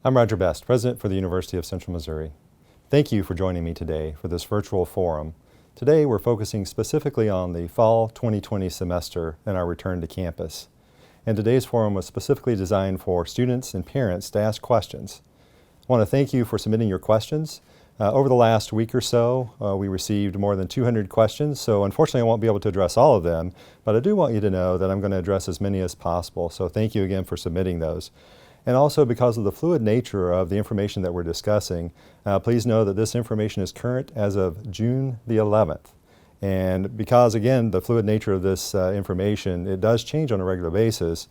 I'm Roger Best, President for the University of Central Missouri. Thank you for joining me today for this virtual forum. Today we're focusing specifically on the fall 2020 semester and our return to campus. And today's forum was specifically designed for students and parents to ask questions. I want to thank you for submitting your questions. Over the last week or so, we received more than 200 questions, so unfortunately I won't be able to address all of them, but I do want you to know that I'm going to address as many as possible, so thank you again for submitting those. And also, because of the fluid nature of the information that we're discussing, please know that this information is current as of June the 11th. And because, again, the fluid nature of this information, it does change on a regular basis,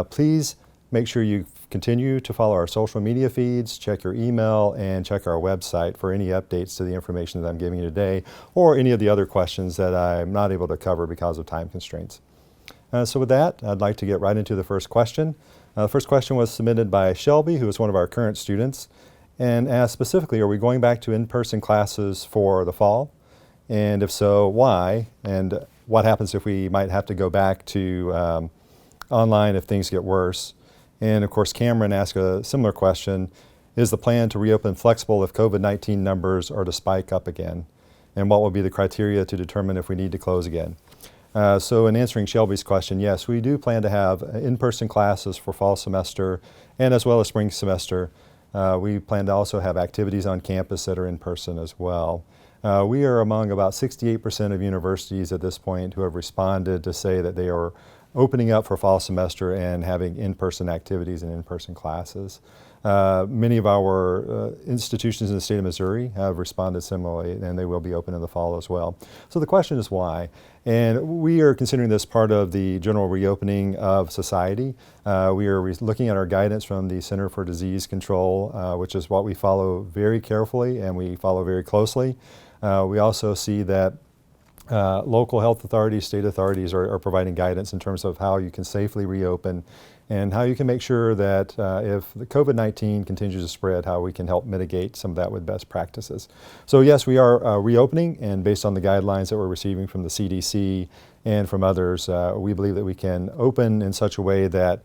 please make sure you continue to follow our social media feeds, check your email, and check our website for any updates to the information that I'm giving you today, or any of the other questions that I'm not able to cover because of time constraints. So with that, I'd like to get right into the first question. The first question was submitted by Shelby, who is one of our current students, and asked specifically, are we going back to in-person classes for the fall? And if so, why? And what happens if we might have to go back to online if things get worse? And of course, Cameron asked a similar question, is the plan to reopen flexible if COVID-19 numbers are to spike up again? And what will be the criteria to determine if we need to close again? So in answering Shelby's question, yes, we do plan to have in-person classes for fall semester and as well as spring semester. We plan to also have activities on campus that are in person as well. We are among about 68% of universities at this point who have responded to say that they are opening up for fall semester and having in-person activities and in-person classes. Many of our institutions in the state of Missouri have responded similarly, and they will be open in the fall as well. So the question is why? And we are considering this part of the general reopening of society. We are looking at our guidance from the Center for Disease Control, which is what we follow very carefully and we follow very closely. We also see that local health authorities, state authorities are providing guidance in terms of how you can safely reopen and how you can make sure that if the COVID-19 continues to spread, how we can help mitigate some of that with best practices. So yes, we are reopening, and based on the guidelines that we're receiving from the CDC and from others, we believe that we can open in such a way that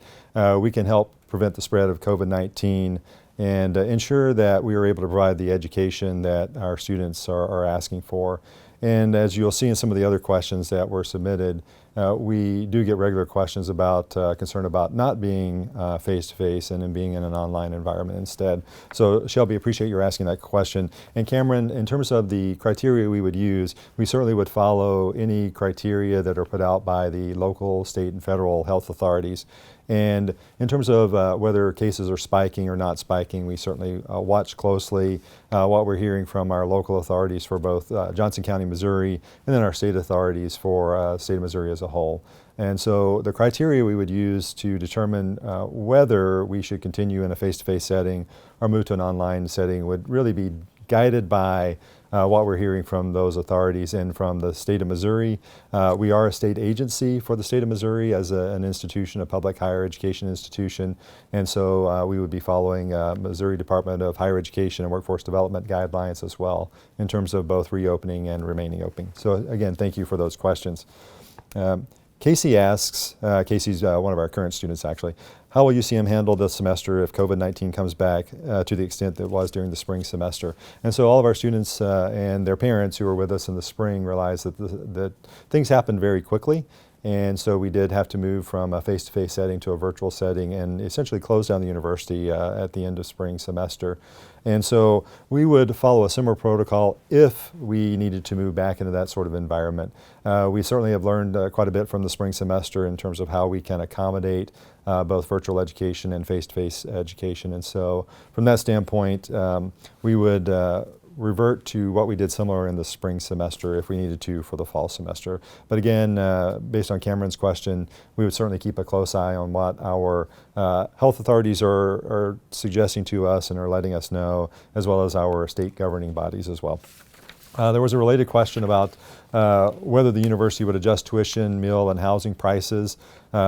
we can help prevent the spread of COVID-19 and ensure that we are able to provide the education that our students are asking for. And as you'll see in some of the other questions that were submitted, we do get regular questions about concern about not being face-to-face and in being in an online environment instead. So Shelby, appreciate your asking that question. And Cameron, in terms of the criteria we would use, we certainly would follow any criteria that are put out by the local, state, and federal health authorities. And in terms of whether cases are spiking or not spiking, we certainly watch closely what we're hearing from our local authorities for both Johnson County, Missouri, and then our state authorities for state of Missouri as a whole. And so the criteria we would use to determine whether we should continue in a face-to-face setting or move to an online setting would really be guided by what we're hearing from those authorities and from the state of Missouri. We are a state agency for the state of Missouri as an institution, a public higher education institution, and so we would be following Missouri Department of Higher Education and Workforce Development guidelines as well in terms of both reopening and remaining open. So again, thank you for those questions. Casey asks, Casey's one of our current students actually, how will UCM handle this semester if COVID-19 comes back to the extent that it was during the spring semester? And so all of our students and their parents who were with us in the spring realized that things happened very quickly. And so we did have to move from a face-to-face setting to a virtual setting and essentially close down the university at the end of spring semester. And so we would follow a similar protocol if we needed to move back into that sort of environment. We certainly have learned quite a bit from the spring semester in terms of how we can accommodate both virtual education and face-to-face education. And so from that standpoint, we would revert to what we did similar in the spring semester if we needed to for the fall semester. But again, based on Cameron's question, we would certainly keep a close eye on what our health authorities are suggesting to us and are letting us know, as well as our state governing bodies as well. There was a related question about whether the university would adjust tuition, meal, and housing prices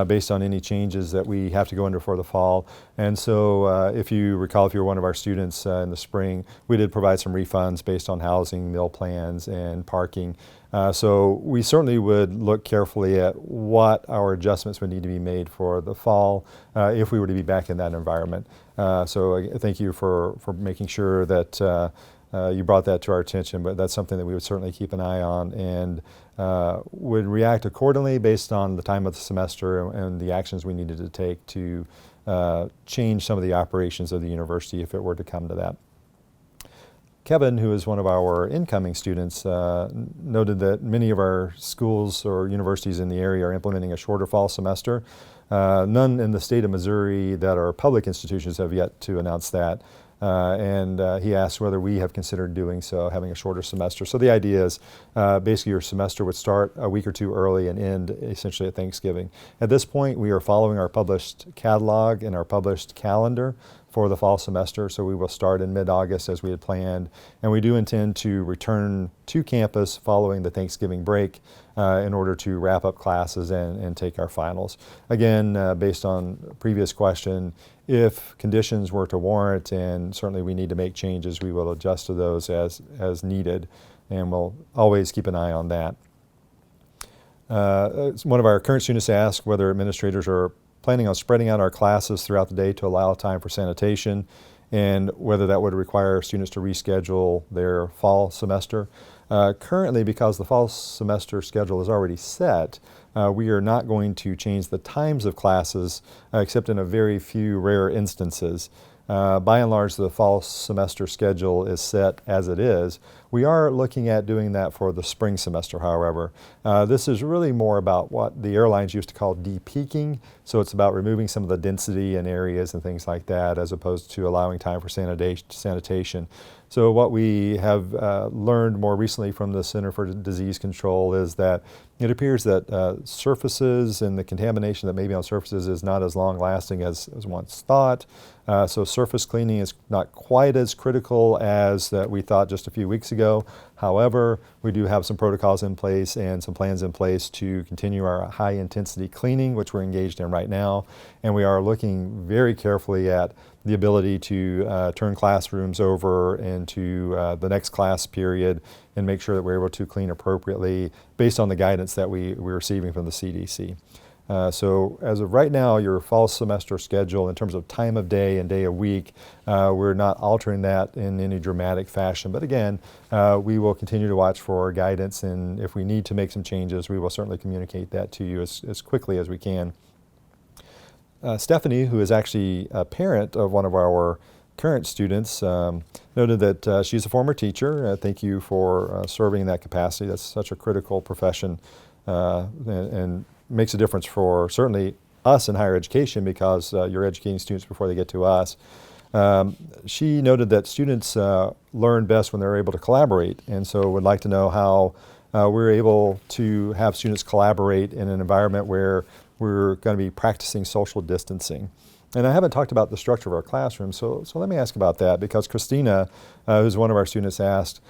based on any changes that we have to go under for the fall. And so if you recall, if you were one of our students in the spring, we did provide some refunds based on housing, meal plans, and parking. So we certainly would look carefully at what our adjustments would need to be made for the fall if we were to be back in that environment. So thank you for making sure that you brought that to our attention, but that's something that we would certainly keep an eye on and would react accordingly based on the time of the semester and the actions we needed to take to change some of the operations of the university if it were to come to that. Kevin, who is one of our incoming students, noted that many of our schools or universities in the area are implementing a shorter fall semester. None in the state of Missouri that are public institutions have yet to announce that. And he asked whether we have considered doing so, having a shorter semester. So the idea is basically your semester would start a week or two early and end essentially at Thanksgiving. At this point, we are following our published catalog and our published calendar for the fall semester, so we will start in mid-August as we had planned, and we do intend to return to campus following the Thanksgiving break in order to wrap up classes and take our finals. Again, based on previous question, if conditions were to warrant, and certainly we need to make changes, we will adjust to those as needed, and we'll always keep an eye on that. One of our current students asked whether administrators are planning on spreading out our classes throughout the day to allow time for sanitation, and whether that would require students to reschedule their fall semester. Currently, because the fall semester schedule is already set, we are not going to change the times of classes except in a very few rare instances. By and large, the fall semester schedule is set as it is. We are looking at doing that for the spring semester, however. This is really more about what the airlines used to call de-peaking, so it's about removing some of the density in areas and things like that, as opposed to allowing time for sanitation. So what we have learned more recently from the Center for Disease Control is that it appears that surfaces and the contamination that may be on surfaces is not as long-lasting as once thought. So surface cleaning is not quite as critical as we thought just a few weeks ago. However, we do have some protocols in place and some plans in place to continue our high-intensity cleaning, which we're engaged in right now. And we are looking very carefully at the ability to turn classrooms over into the next class period and make sure that we're able to clean appropriately based on the guidance that we're receiving from the CDC. So as of right now, your fall semester schedule in terms of time of day and day of week, we're not altering that in any dramatic fashion. But again, we will continue to watch for guidance, and if we need to make some changes, we will certainly communicate that to you as quickly as we can. Stephanie, who is actually a parent of one of our current students, noted that she's a former teacher. Thank you for serving in that capacity. That's such a critical profession and makes a difference for certainly us in higher education, because you're educating students before they get to us. She noted that students learn best when they're able to collaborate, and so would like to know how we're able to have students collaborate in an environment where we're going to be practicing social distancing. And I haven't talked about the structure of our classroom, so let me ask about that, because Christina, who's one of our students, asked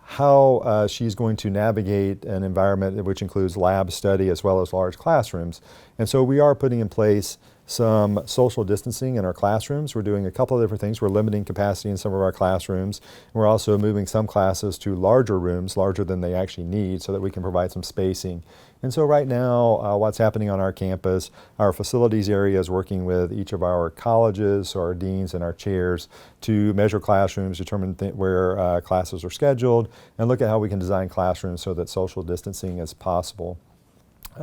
how she's going to navigate an environment which includes lab study as well as large classrooms. And so we are putting in place some social distancing in our classrooms. We're doing a couple of different things. We're limiting capacity in some of our classrooms. We're also moving some classes to larger rooms, larger than they actually need, so that we can provide some spacing. And so right now, what's happening on our campus, our facilities area is working with each of our colleges, our deans and our chairs, to measure classrooms, determine where classes are scheduled, and look at how we can design classrooms so that social distancing is possible.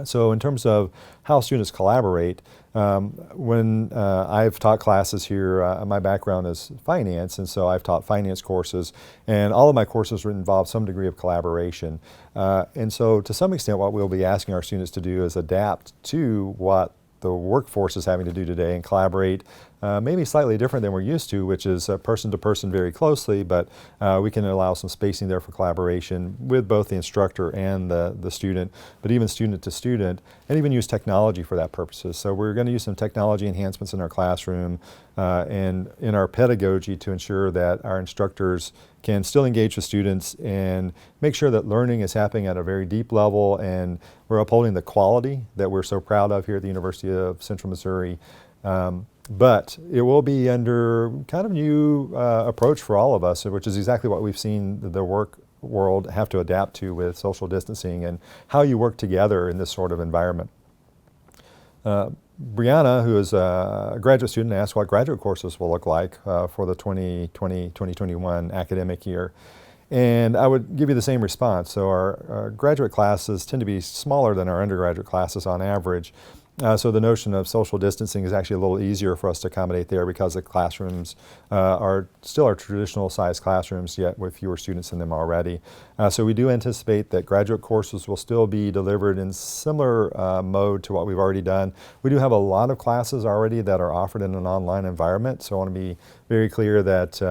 So in terms of how students collaborate, when I've taught classes here, my background is finance, and so I've taught finance courses, and all of my courses involve some degree of collaboration. And so to some extent, what we'll be asking our students to do is adapt to what the workforce is having to do today and collaborate maybe slightly different than we're used to, which is person to person very closely, but we can allow some spacing there for collaboration with both the instructor and the student, but even student to student, and even use technology for that purposes. So we're going to use some technology enhancements in our classroom and in our pedagogy to ensure that our instructors can still engage with students and make sure that learning is happening at a very deep level, and we're upholding the quality that we're so proud of here at the University of Central Missouri. But it will be under kind of new approach for all of us, which is exactly what we've seen the work world have to adapt to with social distancing and how you work together in this sort of environment. Brianna, who is a graduate student, asked what graduate courses will look like for the 2020-2021 academic year. And I would give you the same response. So our graduate classes tend to be smaller than our undergraduate classes on average. So the notion of social distancing is actually a little easier for us to accommodate there because the classrooms are still our traditional size classrooms, yet with fewer students in them already. So we do anticipate that graduate courses will still be delivered in similar mode to what we've already done. We do have a lot of classes already that are offered in an online environment, so I want to be very clear that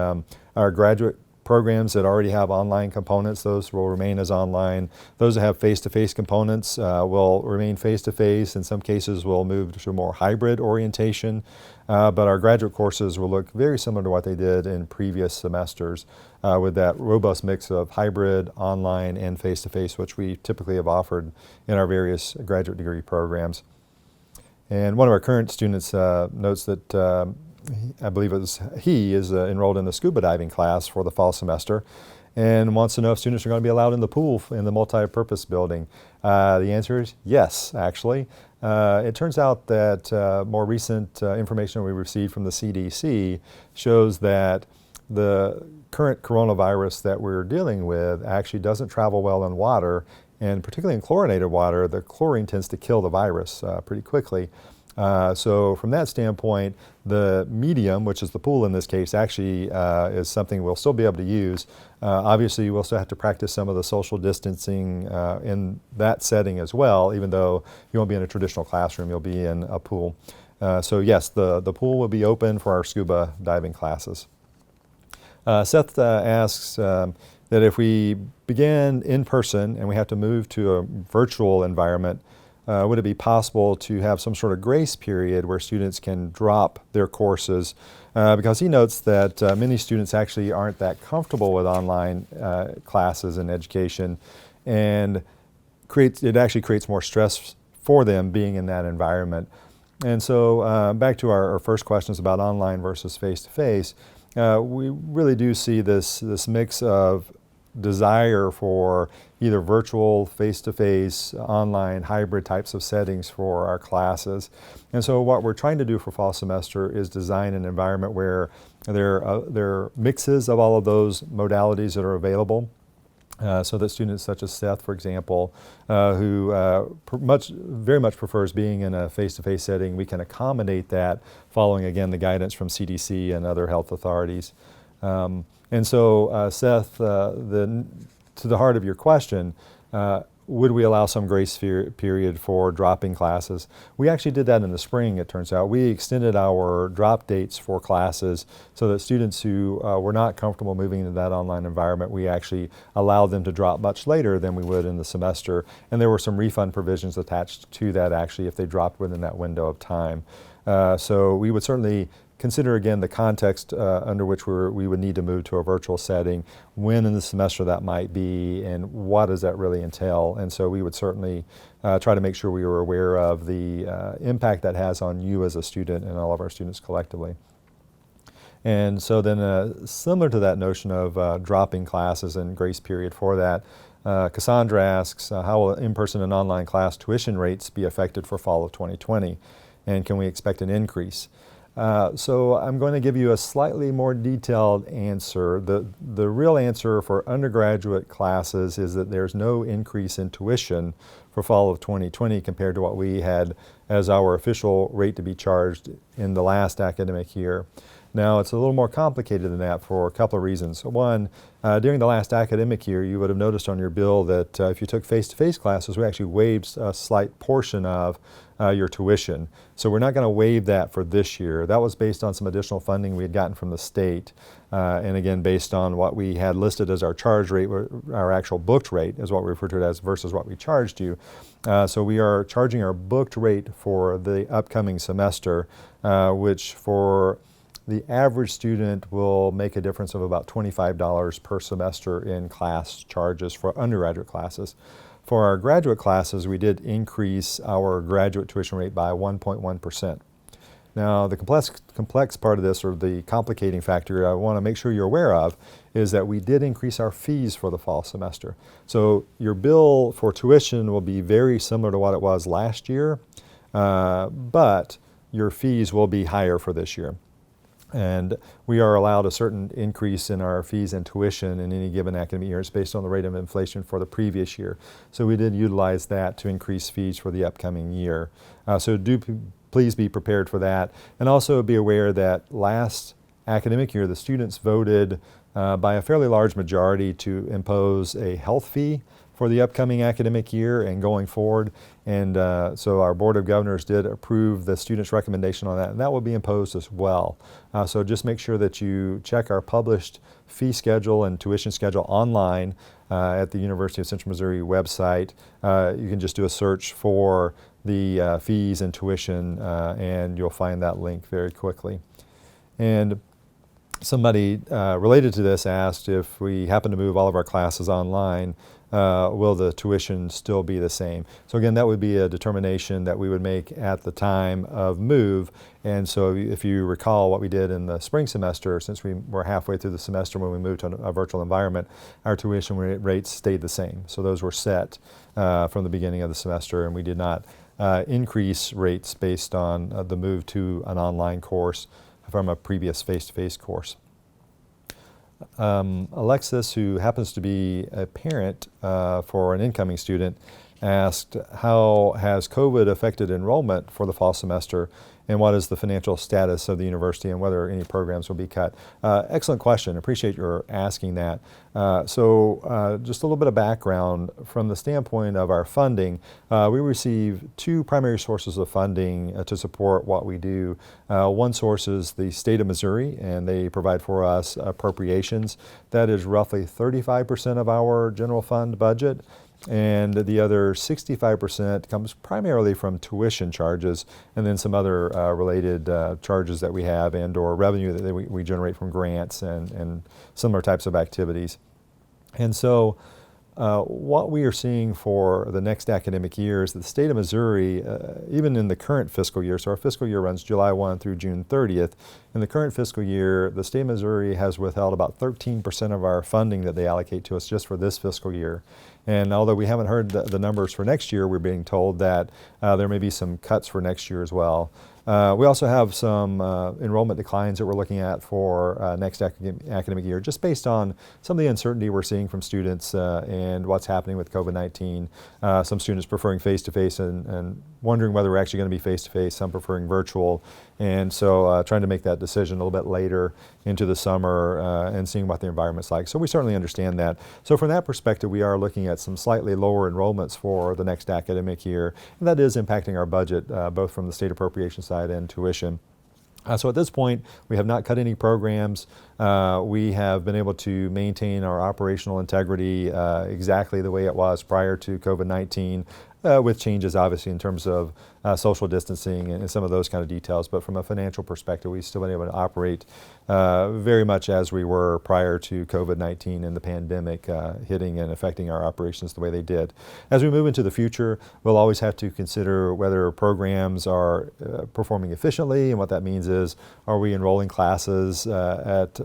our graduate programs that already have online components, those will remain as online. Those that have face-to-face components will remain face-to-face. In some cases, we'll move to a more hybrid orientation. But our graduate courses will look very similar to what they did in previous semesters with that robust mix of hybrid, online, and face-to-face, which we typically have offered in our various graduate degree programs. And one of our current students notes that I believe he is enrolled in the scuba diving class for the fall semester and wants to know if students are going to be allowed in the pool in the multi-purpose building. The answer is yes, actually. It turns out that more recent information we received from the CDC shows that the current coronavirus that we're dealing with actually doesn't travel well in water, and particularly in chlorinated water, the chlorine tends to kill the virus pretty quickly. So from that standpoint, the medium, which is the pool in this case, actually is something we'll still be able to use. Obviously, we'll still have to practice some of the social distancing in that setting as well, even though you won't be in a traditional classroom, you'll be in a pool. So yes, the pool will be open for our scuba diving classes. Seth asks that if we begin in person and we have to move to a virtual environment, would it be possible to have some sort of grace period where students can drop their courses? Because he notes that many students actually aren't that comfortable with online classes and education, and it actually creates more stress for them being in that environment. And so back to our first questions about online versus face-to-face, we really do see this mix of desire for either virtual, face-to-face, online, hybrid types of settings for our classes. And so what we're trying to do for fall semester is design an environment where there are mixes of all of those modalities that are available. So that students such as Seth, for example, who very much prefers being in a face-to-face setting, we can accommodate that following, again, the guidance from CDC and other health authorities. And so, Seth, to the heart of your question, would we allow some grace period for dropping classes? We actually did that in the spring, it turns out. We extended our drop dates for classes so that students who were not comfortable moving into that online environment, we actually allowed them to drop much later than we would in the semester. And there were some refund provisions attached to that, actually, if they dropped within that window of time. So we would certainly consider again the context under which we would need to move to a virtual setting, when in the semester that might be, and what does that really entail. And so we would certainly try to make sure we were aware of the impact that has on you as a student and all of our students collectively. And so then similar to that notion of dropping classes and grace period for that, Cassandra asks, how will in-person and online class tuition rates be affected for fall of 2020? And can we expect an increase? So I'm going to give you a slightly more detailed answer. The real answer for undergraduate classes is that there's no increase in tuition for fall of 2020 compared to what we had as our official rate to be charged in the last academic year. Now, it's a little more complicated than that for a couple of reasons. One, during the last academic year, you would have noticed on your bill that if you took face-to-face classes, we actually waived a slight portion of your tuition. So we're not going to waive that for this year. That was based on some additional funding we had gotten from the state. And again, based on what we had listed as our charge rate, our actual booked rate is what we refer to it as versus what we charged you. So we are charging our booked rate for the upcoming semester, which for the average student will make a difference of about $25 per semester in class charges for undergraduate classes. For our graduate classes, we did increase our graduate tuition rate by 1.1%. Now, the complex part of this, or the complicating factor I want to make sure you're aware of, is that we did increase our fees for the fall semester. So your bill for tuition will be very similar to what it was last year, but your fees will be higher for this year. And we are allowed a certain increase in our fees and tuition in any given academic year. It's based on the rate of inflation for the previous year. So we did utilize that to increase fees for the upcoming year. So please be prepared for that. And also be aware that last academic year, the students voted by a fairly large majority to impose a health fee for the upcoming academic year and going forward. And so our Board of Governors did approve the students' recommendation on that, and that will be imposed as well. So just make sure that you check our published fee schedule and tuition schedule online at the University of Central Missouri website. You can just do a search for the fees and tuition, and you'll find that link very quickly. And somebody related to this asked if we happen to move all of our classes online, will the tuition still be the same? So again, that would be a determination that we would make at the time of move. And so if you recall what we did in the spring semester, since we were halfway through the semester when we moved to a virtual environment, our tuition rates stayed the same. So those were set from the beginning of the semester, and we did not increase rates based on the move to an online course from a previous face-to-face course. Alexis, who happens to be a parent for an incoming student, asked, how has COVID affected enrollment for the fall semester, and what is the financial status of the university and whether any programs will be cut? Excellent question. Appreciate your asking that. So just a little bit of background from the standpoint of our funding. We receive two primary sources of funding to support what we do. One source is the state of Missouri, and they provide for us appropriations. That is roughly 35% of our general fund budget. And the other 65% comes primarily from tuition charges and then some other related charges that we have and or revenue that we generate from grants and similar types of activities. And so what we are seeing for the next academic year is that the state of Missouri, even in the current fiscal year, so our fiscal year runs July 1 through June 30th, in the current fiscal year, the state of Missouri has withheld about 13% of our funding that they allocate to us just for this fiscal year. And although we haven't heard the numbers for next year, we're being told that there may be some cuts for next year as well. We also have some enrollment declines that we're looking at for next academic year, just based on some of the uncertainty we're seeing from students and what's happening with COVID-19. Some students preferring face-to-face and wondering whether we're actually going to be face-to-face, some preferring virtual. And so trying to make that decision a little bit later into the summer and seeing what the environment's like. So we certainly understand that. So from that perspective, we are looking at some slightly lower enrollments for the next academic year. And that is impacting our budget, both from the state appropriation side and tuition. So at this point, we have not cut any programs. We have been able to maintain our operational integrity exactly the way it was prior to COVID-19, with changes obviously in terms of social distancing and some of those kind of details. But from a financial perspective, we've still been able to operate very much as we were prior to COVID-19 and the pandemic hitting and affecting our operations the way they did. As we move into the future, we'll always have to consider whether programs are performing efficiently, and what that means is, are we enrolling classes at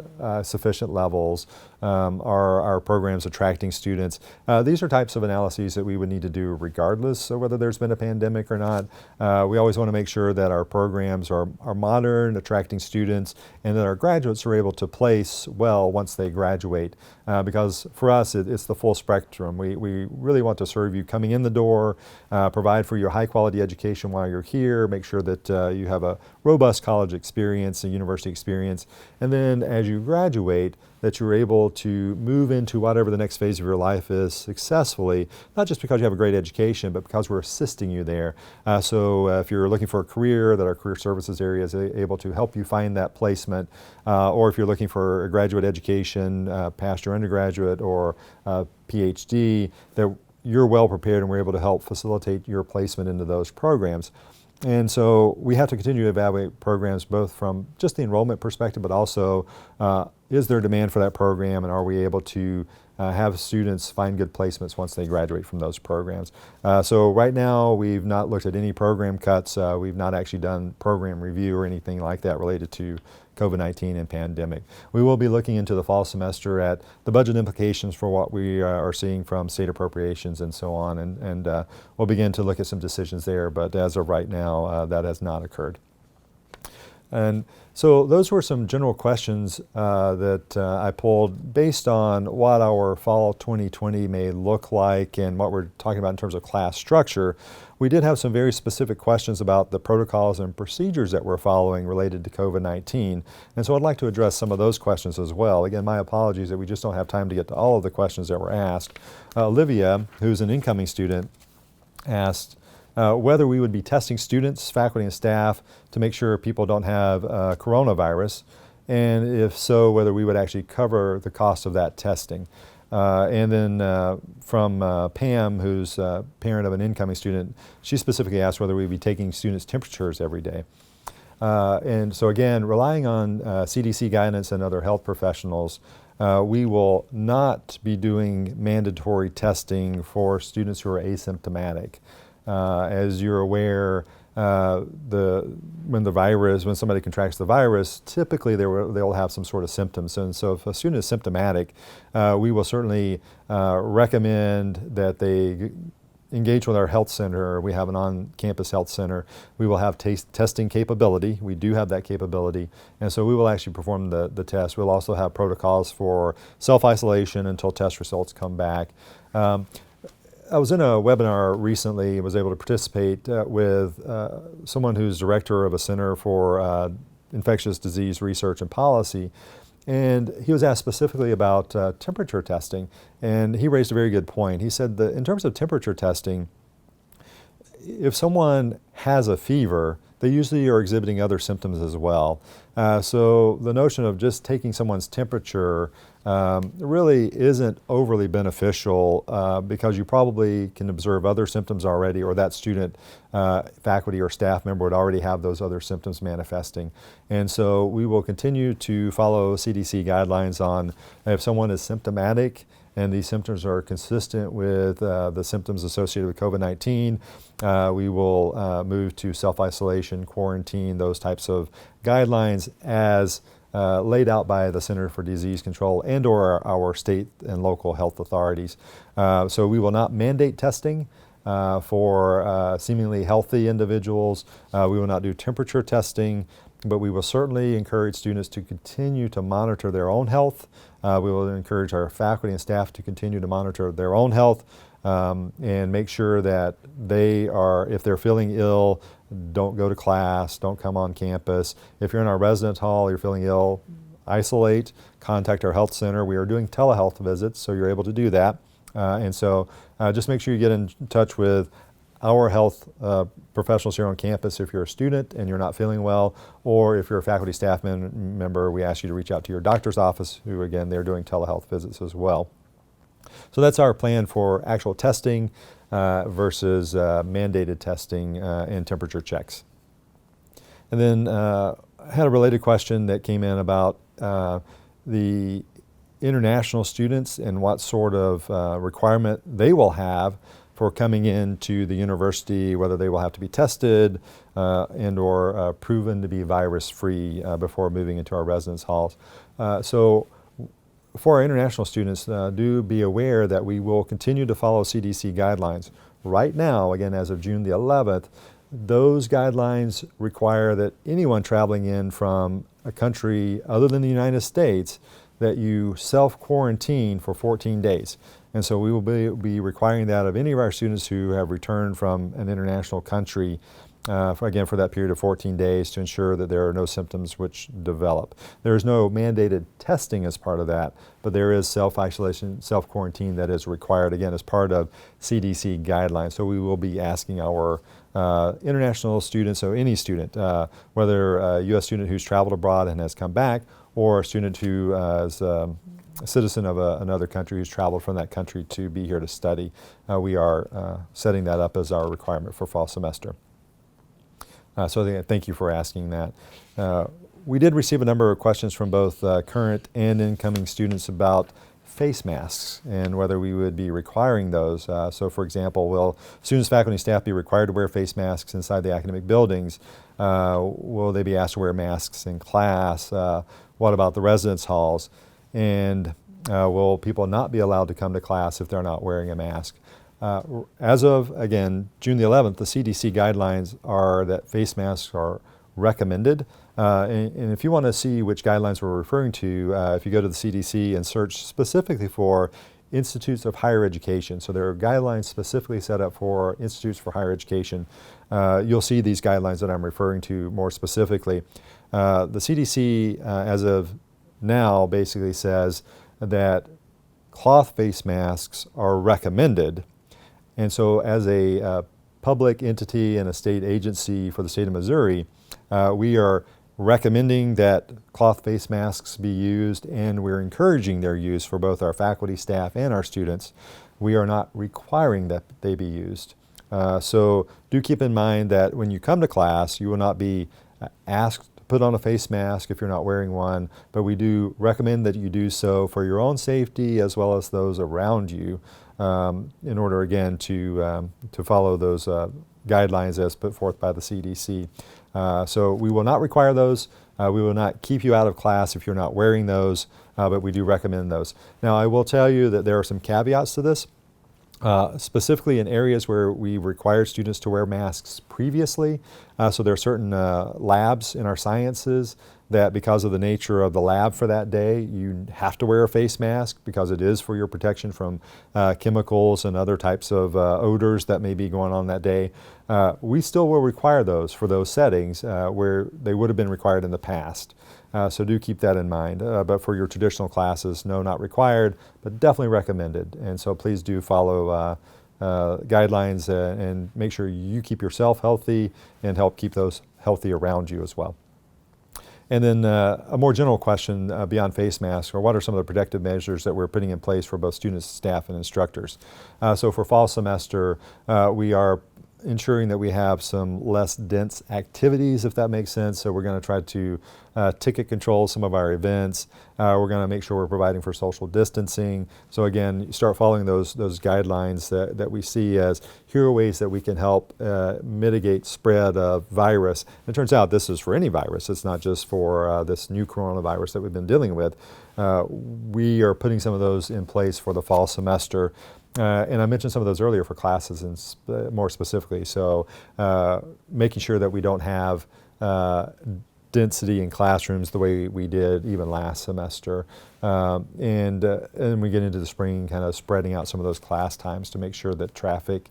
sufficient levels? Are our programs attracting students? These are types of analyses that we would need to do regardless of whether there's been a pandemic or not. We always want to make sure that our programs are modern, attracting students, and that our graduates are able to place well once they graduate. Because for us, it's the full spectrum. We really want to serve you coming in the door, provide for your high quality education while you're here, make sure that you have a robust college experience, a university experience, and then as you graduate, that you're able to move into whatever the next phase of your life is successfully, not just because you have a great education, but because we're assisting you there. So if you're looking for a career, that our career services area is able to help you find that placement, or if you're looking for a graduate education, past your undergraduate or PhD, that you're well prepared and we're able to help facilitate your placement into those programs. And so we have to continue to evaluate programs both from just the enrollment perspective, but also is there demand for that program, and are we able to have students find good placements once they graduate from those programs. So right now we've not looked at any program cuts. We've not actually done program review or anything like that related to COVID-19 and pandemic. We will be looking into the fall semester at the budget implications for what we are seeing from state appropriations and so on, and we'll begin to look at some decisions there, but as of right now, that has not occurred. And so those were some general questions that I pulled based on what our fall 2020 may look like and what we're talking about in terms of class structure. We did have some very specific questions about the protocols and procedures that we're following related to COVID-19. And so I'd like to address some of those questions as well. Again, my apologies that we just don't have time to get to all of the questions that were asked. Olivia, who's an incoming student, asked whether we would be testing students, faculty, and staff to make sure people don't have coronavirus, and if so, whether we would actually cover the cost of that testing. And then from Pam, who's a parent of an incoming student, she specifically asked whether we'd be taking students' temperatures every day. And so again, relying on CDC guidance and other health professionals, we will not be doing mandatory testing for students who are asymptomatic. As you're aware, when somebody contracts the virus, typically they'll have some sort of symptoms. And so if a student is symptomatic, we will certainly recommend that they engage with our health center. We have an on-campus health center. We will have testing capability. We do have that capability. And so we will actually perform the test. We'll also have protocols for self-isolation until test results come back. I was in a webinar recently, was able to participate with someone who's director of a Center for Infectious Disease Research and Policy, and he was asked specifically about temperature testing, and he raised a very good point. He said that in terms of temperature testing, if someone has a fever, they usually are exhibiting other symptoms as well. So the notion of just taking someone's temperature really isn't overly beneficial because you probably can observe other symptoms already, or that student, faculty, or staff member would already have those other symptoms manifesting. And so we will continue to follow CDC guidelines on if someone is symptomatic and these symptoms are consistent with the symptoms associated with COVID-19, we will move to self-isolation, quarantine, those types of guidelines as laid out by the Center for Disease Control and or our state and local health authorities. So we will not mandate testing for seemingly healthy individuals. We will not do temperature testing, but we will certainly encourage students to continue to monitor their own health. We will encourage our faculty and staff to continue to monitor their own health and make sure that they are, if they're feeling ill, don't go to class, don't come on campus. If you're in our residence hall, you're feeling ill, isolate, contact our health center. We are doing telehealth visits, so you're able to do that. And so just make sure you get in touch with our health professionals here on campus if you're a student and you're not feeling well, or if you're a faculty staff member, we ask you to reach out to your doctor's office, who again, they're doing telehealth visits as well. So that's our plan for actual testing versus mandated testing and temperature checks. And then I had a related question that came in about the international students and what sort of requirement they will have for coming into the university, whether they will have to be tested and or proven to be virus-free before moving into our residence halls. So for our international students, do be aware that we will continue to follow CDC guidelines. Right now, again, as of June the 11th, those guidelines require that anyone traveling in from a country other than the United States, that you self-quarantine for 14 days. And so we will be requiring that of any of our students who have returned from an international country. for that period of 14 days to ensure that there are no symptoms which develop. There is no mandated testing as part of that, but there is self-isolation, self-quarantine that is required, again, as part of CDC guidelines. So we will be asking our international students, so any student, whether a U.S. student who's traveled abroad and has come back, or a student who is a citizen of another country who's traveled from that country to be here to study. We are setting that up as our requirement for fall semester. So thank you for asking that. We did receive a number of questions from both current and incoming students about face masks and whether we would be requiring those. So for example, will students, faculty, and staff be required to wear face masks inside the academic buildings? Will they be asked to wear masks in class? What about the residence halls? And will people not be allowed to come to class if they're not wearing a mask? As of, again, June the 11th, the CDC guidelines are that face masks are recommended. And if you want to see which guidelines we're referring to, if you go to the CDC and search specifically for institutes of higher education, so there are guidelines specifically set up for institutes for higher education, you'll see these guidelines that I'm referring to more specifically. The CDC, as of now, basically says that cloth face masks are recommended. And so as a public entity and a state agency for the state of Missouri, we are recommending that cloth face masks be used, and we're encouraging their use for both our faculty, staff, and our students. We are not requiring that they be used. So do keep in mind that when you come to class, you will not be asked to put on a face mask if you're not wearing one, but we do recommend that you do so for your own safety as well as those around you, in order, again, to follow those guidelines as put forth by the CDC. So we will not require those. We will not keep you out of class if you're not wearing those, but we do recommend those. Now, I will tell you that there are some caveats to this. Specifically in areas where we required students to wear masks previously. So there are certain labs in our sciences that, because of the nature of the lab for that day, you have to wear a face mask because it is for your protection from chemicals and other types of odors that may be going on that day. We still will require those for those settings where they would have been required in the past. So do keep that in mind. But for your traditional classes, no, not required, but definitely recommended. And so please do follow guidelines and make sure you keep yourself healthy and help keep those healthy around you as well. And then a more general question beyond face masks, or what are some of the protective measures that we're putting in place for both students, staff, and instructors? So for fall semester, we are ensuring that we have some less dense activities, if that makes sense. So we're going to try to ticket control some of our events. We're going to make sure we're providing for social distancing. So again, you start following those guidelines that we see as here are ways that we can help mitigate spread of virus. And it turns out this is for any virus. It's not just for this new coronavirus that we've been dealing with. We are putting some of those in place for the fall semester. And I mentioned some of those earlier for classes and more specifically. So making sure that we don't have density in classrooms the way we did even last semester. And we get into the spring, kind of spreading out some of those class times to make sure that traffic,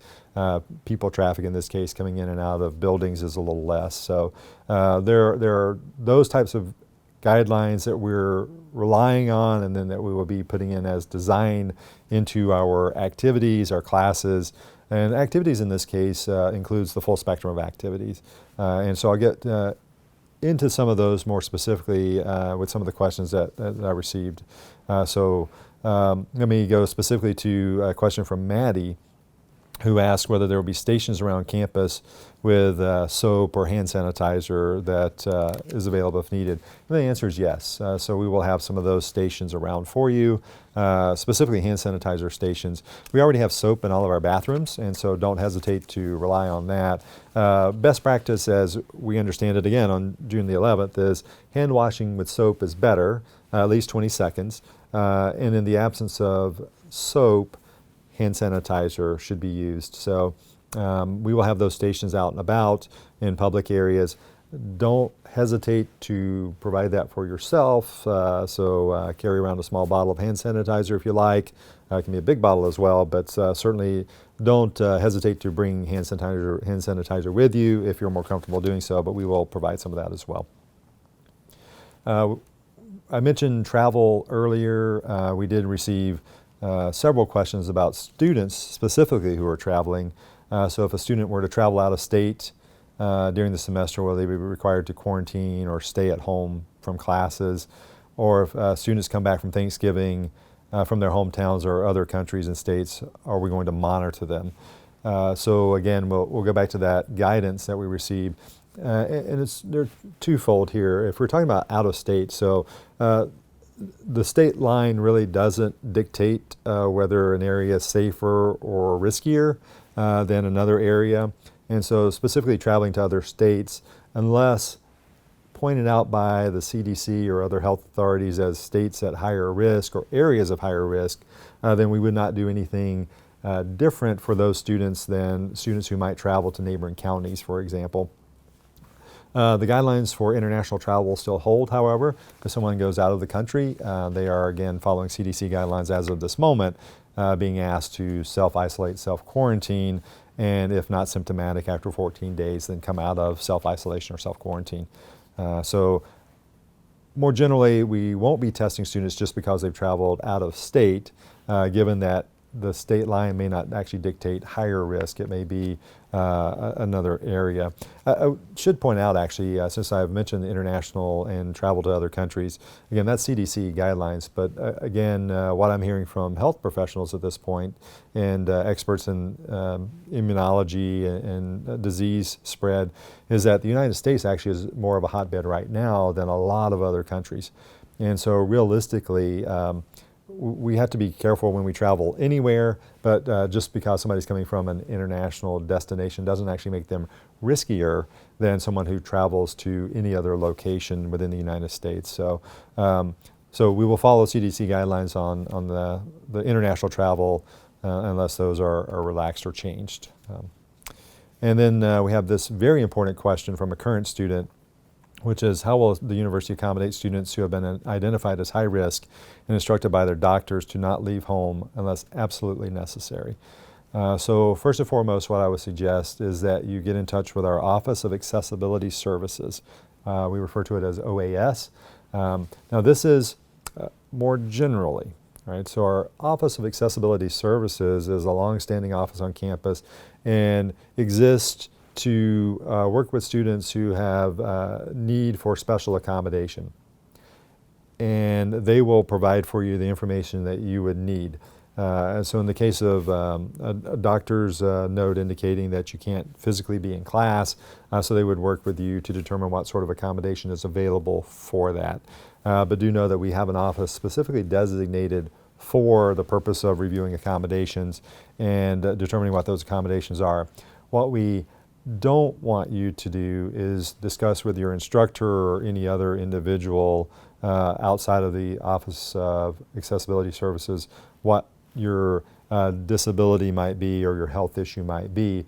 people traffic in this case, coming in and out of buildings is a little less. So there are those types of guidelines that we're relying on, and then that we will be putting in as design into our activities, our classes. And activities in this case includes the full spectrum of activities. And so I'll get into some of those more specifically with some of the questions that I received. So let me go specifically to a question from Maddie, who asked whether there will be stations around campus with soap or hand sanitizer that is available if needed. And the answer is yes. So we will have some of those stations around for you, specifically hand sanitizer stations. We already have soap in all of our bathrooms, and so don't hesitate to rely on that. Best practice, as we understand it again on June the 11th, is hand washing with soap is better, at least 20 seconds. And in the absence of soap, hand sanitizer should be used. So we will have those stations out and about in public areas. don't hesitate to provide that for yourself. So carry around a small bottle of hand sanitizer if you like. It can be a big bottle as well, but certainly don't hesitate to bring hand sanitizer with you if you're more comfortable doing so, but we will provide some of that as well. I mentioned travel earlier. We did receive several questions about students specifically who are traveling. So if a student were to travel out of state during the semester, will they be required to quarantine or stay at home from classes? Or if students come back from Thanksgiving from their hometowns or other countries and states, are we going to monitor them? So again, we'll go back to that guidance that we received. And they're twofold here. If we're talking about out of state, so the state line really doesn't dictate whether an area is safer or riskier than another area. And so specifically traveling to other states, unless pointed out by the CDC or other health authorities as states at higher risk or areas of higher risk, then we would not do anything different for those students than students who might travel to neighboring counties, for example. The guidelines for international travel still hold, however. If someone goes out of the country, they are again following CDC guidelines as of this moment, being asked to self-isolate, self-quarantine, and if not symptomatic after 14 days, then come out of self-isolation or self-quarantine. So more generally, we won't be testing students just because they've traveled out of state, given that the state line may not actually dictate higher risk. It may be another area. I should point out, actually, since I've mentioned the international and travel to other countries, again, that's CDC guidelines. But again, what I'm hearing from health professionals at this point and experts in immunology and disease spread is that the United States actually is more of a hotbed right now than a lot of other countries. And so realistically, we have to be careful when we travel anywhere, but just because somebody's coming from an international destination doesn't actually make them riskier than someone who travels to any other location within the United States. So, so we will follow CDC guidelines on the international travel unless those are relaxed or changed. And then we have this very important question from a current student, which is how will the university accommodate students who have been identified as high risk and instructed by their doctors to not leave home unless absolutely necessary. So first and foremost, what I would suggest is that you get in touch with our Office of Accessibility Services. We refer to it as OAS. Now this is more generally, right? So our Office of Accessibility Services is a long-standing office on campus and exists to work with students who have need for special accommodation. And they will provide for you the information that you would need. And so in the case of a doctor's note indicating that you can't physically be in class, so they would work with you to determine what sort of accommodation is available for that. But do know that we have an office specifically designated for the purpose of reviewing accommodations and determining what those accommodations are. What we don't want you to do is discuss with your instructor or any other individual outside of the Office of Accessibility Services what your disability might be or your health issue might be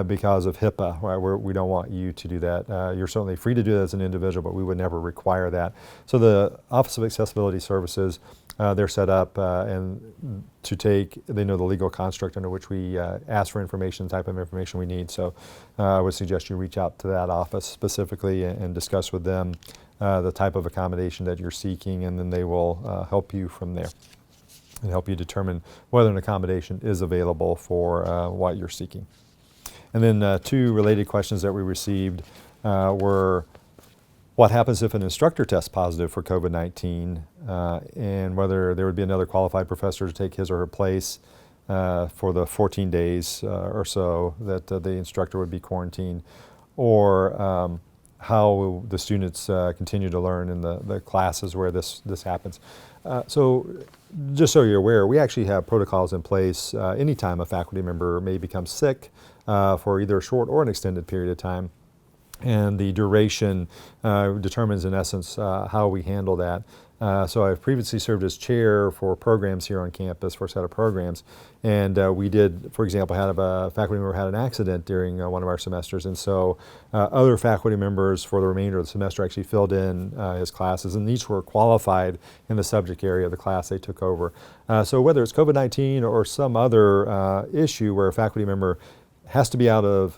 because of HIPAA, right? We don't want you to do that. You're certainly free to do that as an individual, but we would never require that. So the Office of Accessibility Services, they're set up and they know the legal construct under which we ask for information, the type of information we need. So I would suggest you reach out to that office specifically and discuss with them the type of accommodation that you're seeking, and then they will help you from there and help you determine whether an accommodation is available for what you're seeking. And then two related questions that we received were what happens if an instructor tests positive for COVID-19 and whether there would be another qualified professor to take his or her place for the 14 days or so that the instructor would be quarantined, or how the students continue to learn in the classes where this happens. So just so you're aware, we actually have protocols in place anytime a faculty member may become sick for either a short or an extended period of time. And the duration determines, in essence, how we handle that. So I've previously served as chair for programs here on campus for a set of programs. And we did, for example, had a faculty member had an accident during one of our semesters. And so other faculty members for the remainder of the semester actually filled in his classes, and each were qualified in the subject area of the class they took over. So whether it's COVID-19 or some other issue where a faculty member has to be out of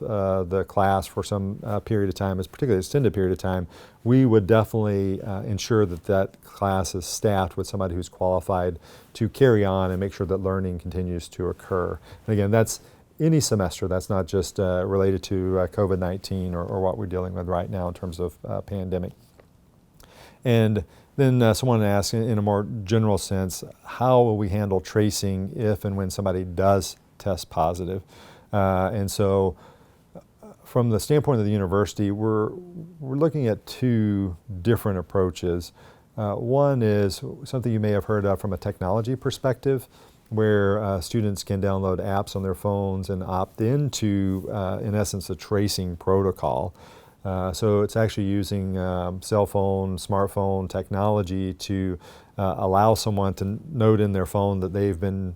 the class for some period of time, a particularly extended period of time, we would definitely ensure that that class is staffed with somebody who's qualified to carry on and make sure that learning continues to occur. And again, that's any semester. That's not just related to COVID-19 or what we're dealing with right now in terms of pandemic. And then someone asked in a more general sense, how will we handle tracing if and when somebody does test positive? And so from the standpoint of the university, we're looking at two different approaches. One is something you may have heard of from a technology perspective, where students can download apps on their phones and opt into, in essence, a tracing protocol. So it's actually using cell phone, smartphone technology to allow someone to note in their phone that they've been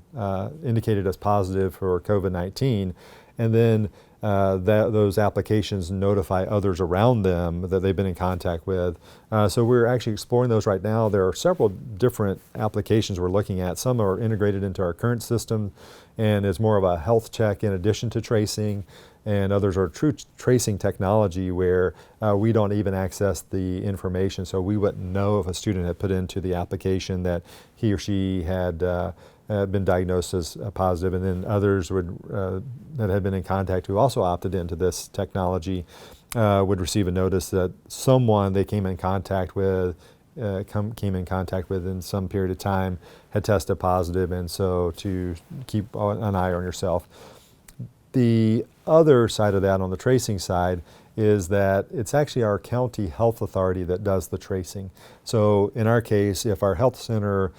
indicated as positive for COVID-19, and then those applications notify others around them that they've been in contact with. So we're actually exploring those right now. There are several different applications we're looking at. Some are integrated into our current system and is more of a health check in addition to tracing, and others are true tracing technology where we don't even access the information, so we wouldn't know if a student had put into the application that he or she had been diagnosed as positive, and then others would, that had been in contact who also opted into this technology would receive a notice that someone they came in contact with in some period of time had tested positive, and so to keep an eye on yourself. The other side of that, on the tracing side, is that it's actually our county health authority that does the tracing. So in our case, if our health center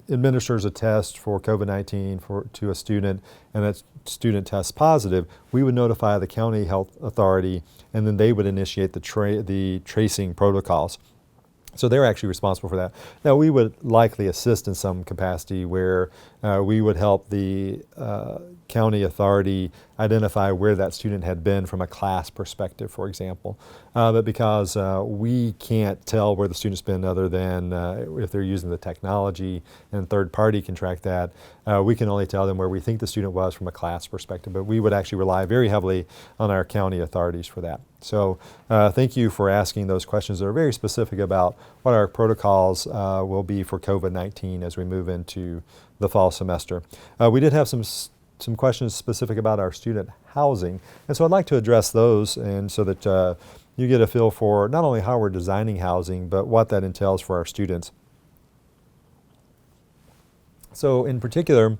administers a test for COVID-19 to a student, and that student tests positive, we would notify the county health authority, and then they would initiate the tracing protocols. So they're actually responsible for that. Now, we would likely assist in some capacity where we would help the county authority identify where that student had been from a class perspective, for example. But because we can't tell where the student's been other than if they're using the technology and third party can track that, we can only tell them where we think the student was from a class perspective. But we would actually rely very heavily on our county authorities for that. So thank you for asking those questions that are very specific about what our protocols will be for COVID-19 as we move into the fall semester. We did have some questions specific about our student housing, and so I'd like to address those, and so that you get a feel for not only how we're designing housing, but what that entails for our students. So in particular,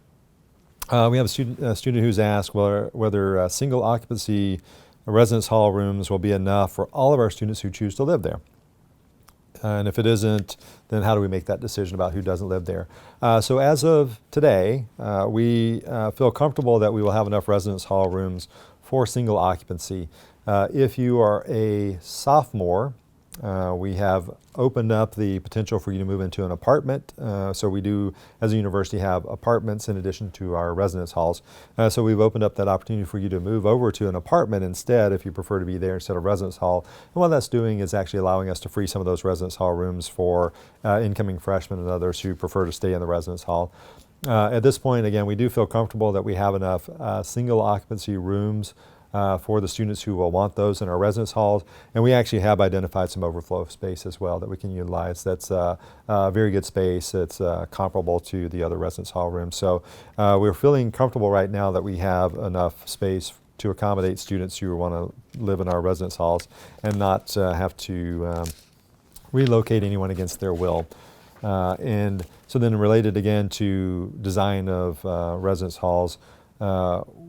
we have a student who's asked whether single occupancy residence hall rooms will be enough for all of our students who choose to live there. And if it isn't, then how do we make that decision about who doesn't live there? So as of today, we feel comfortable that we will have enough residence hall rooms for single occupancy. If you are a sophomore, we have opened up the potential for you to move into an apartment. So we do, as a university, have apartments in addition to our residence halls. So we've opened up that opportunity for you to move over to an apartment instead if you prefer to be there instead of residence hall. And what that's doing is actually allowing us to free some of those residence hall rooms for incoming freshmen and others who prefer to stay in the residence hall. At this point, again, we do feel comfortable that we have enough single occupancy rooms for the students who will want those in our residence halls, and we actually have identified some overflow space as well that we can utilize. That's a very good space. It's comparable to the other residence hall rooms. So we're feeling comfortable right now that we have enough space to accommodate students who want to live in our residence halls and not have to relocate anyone against their will. And so then related again to design of residence halls,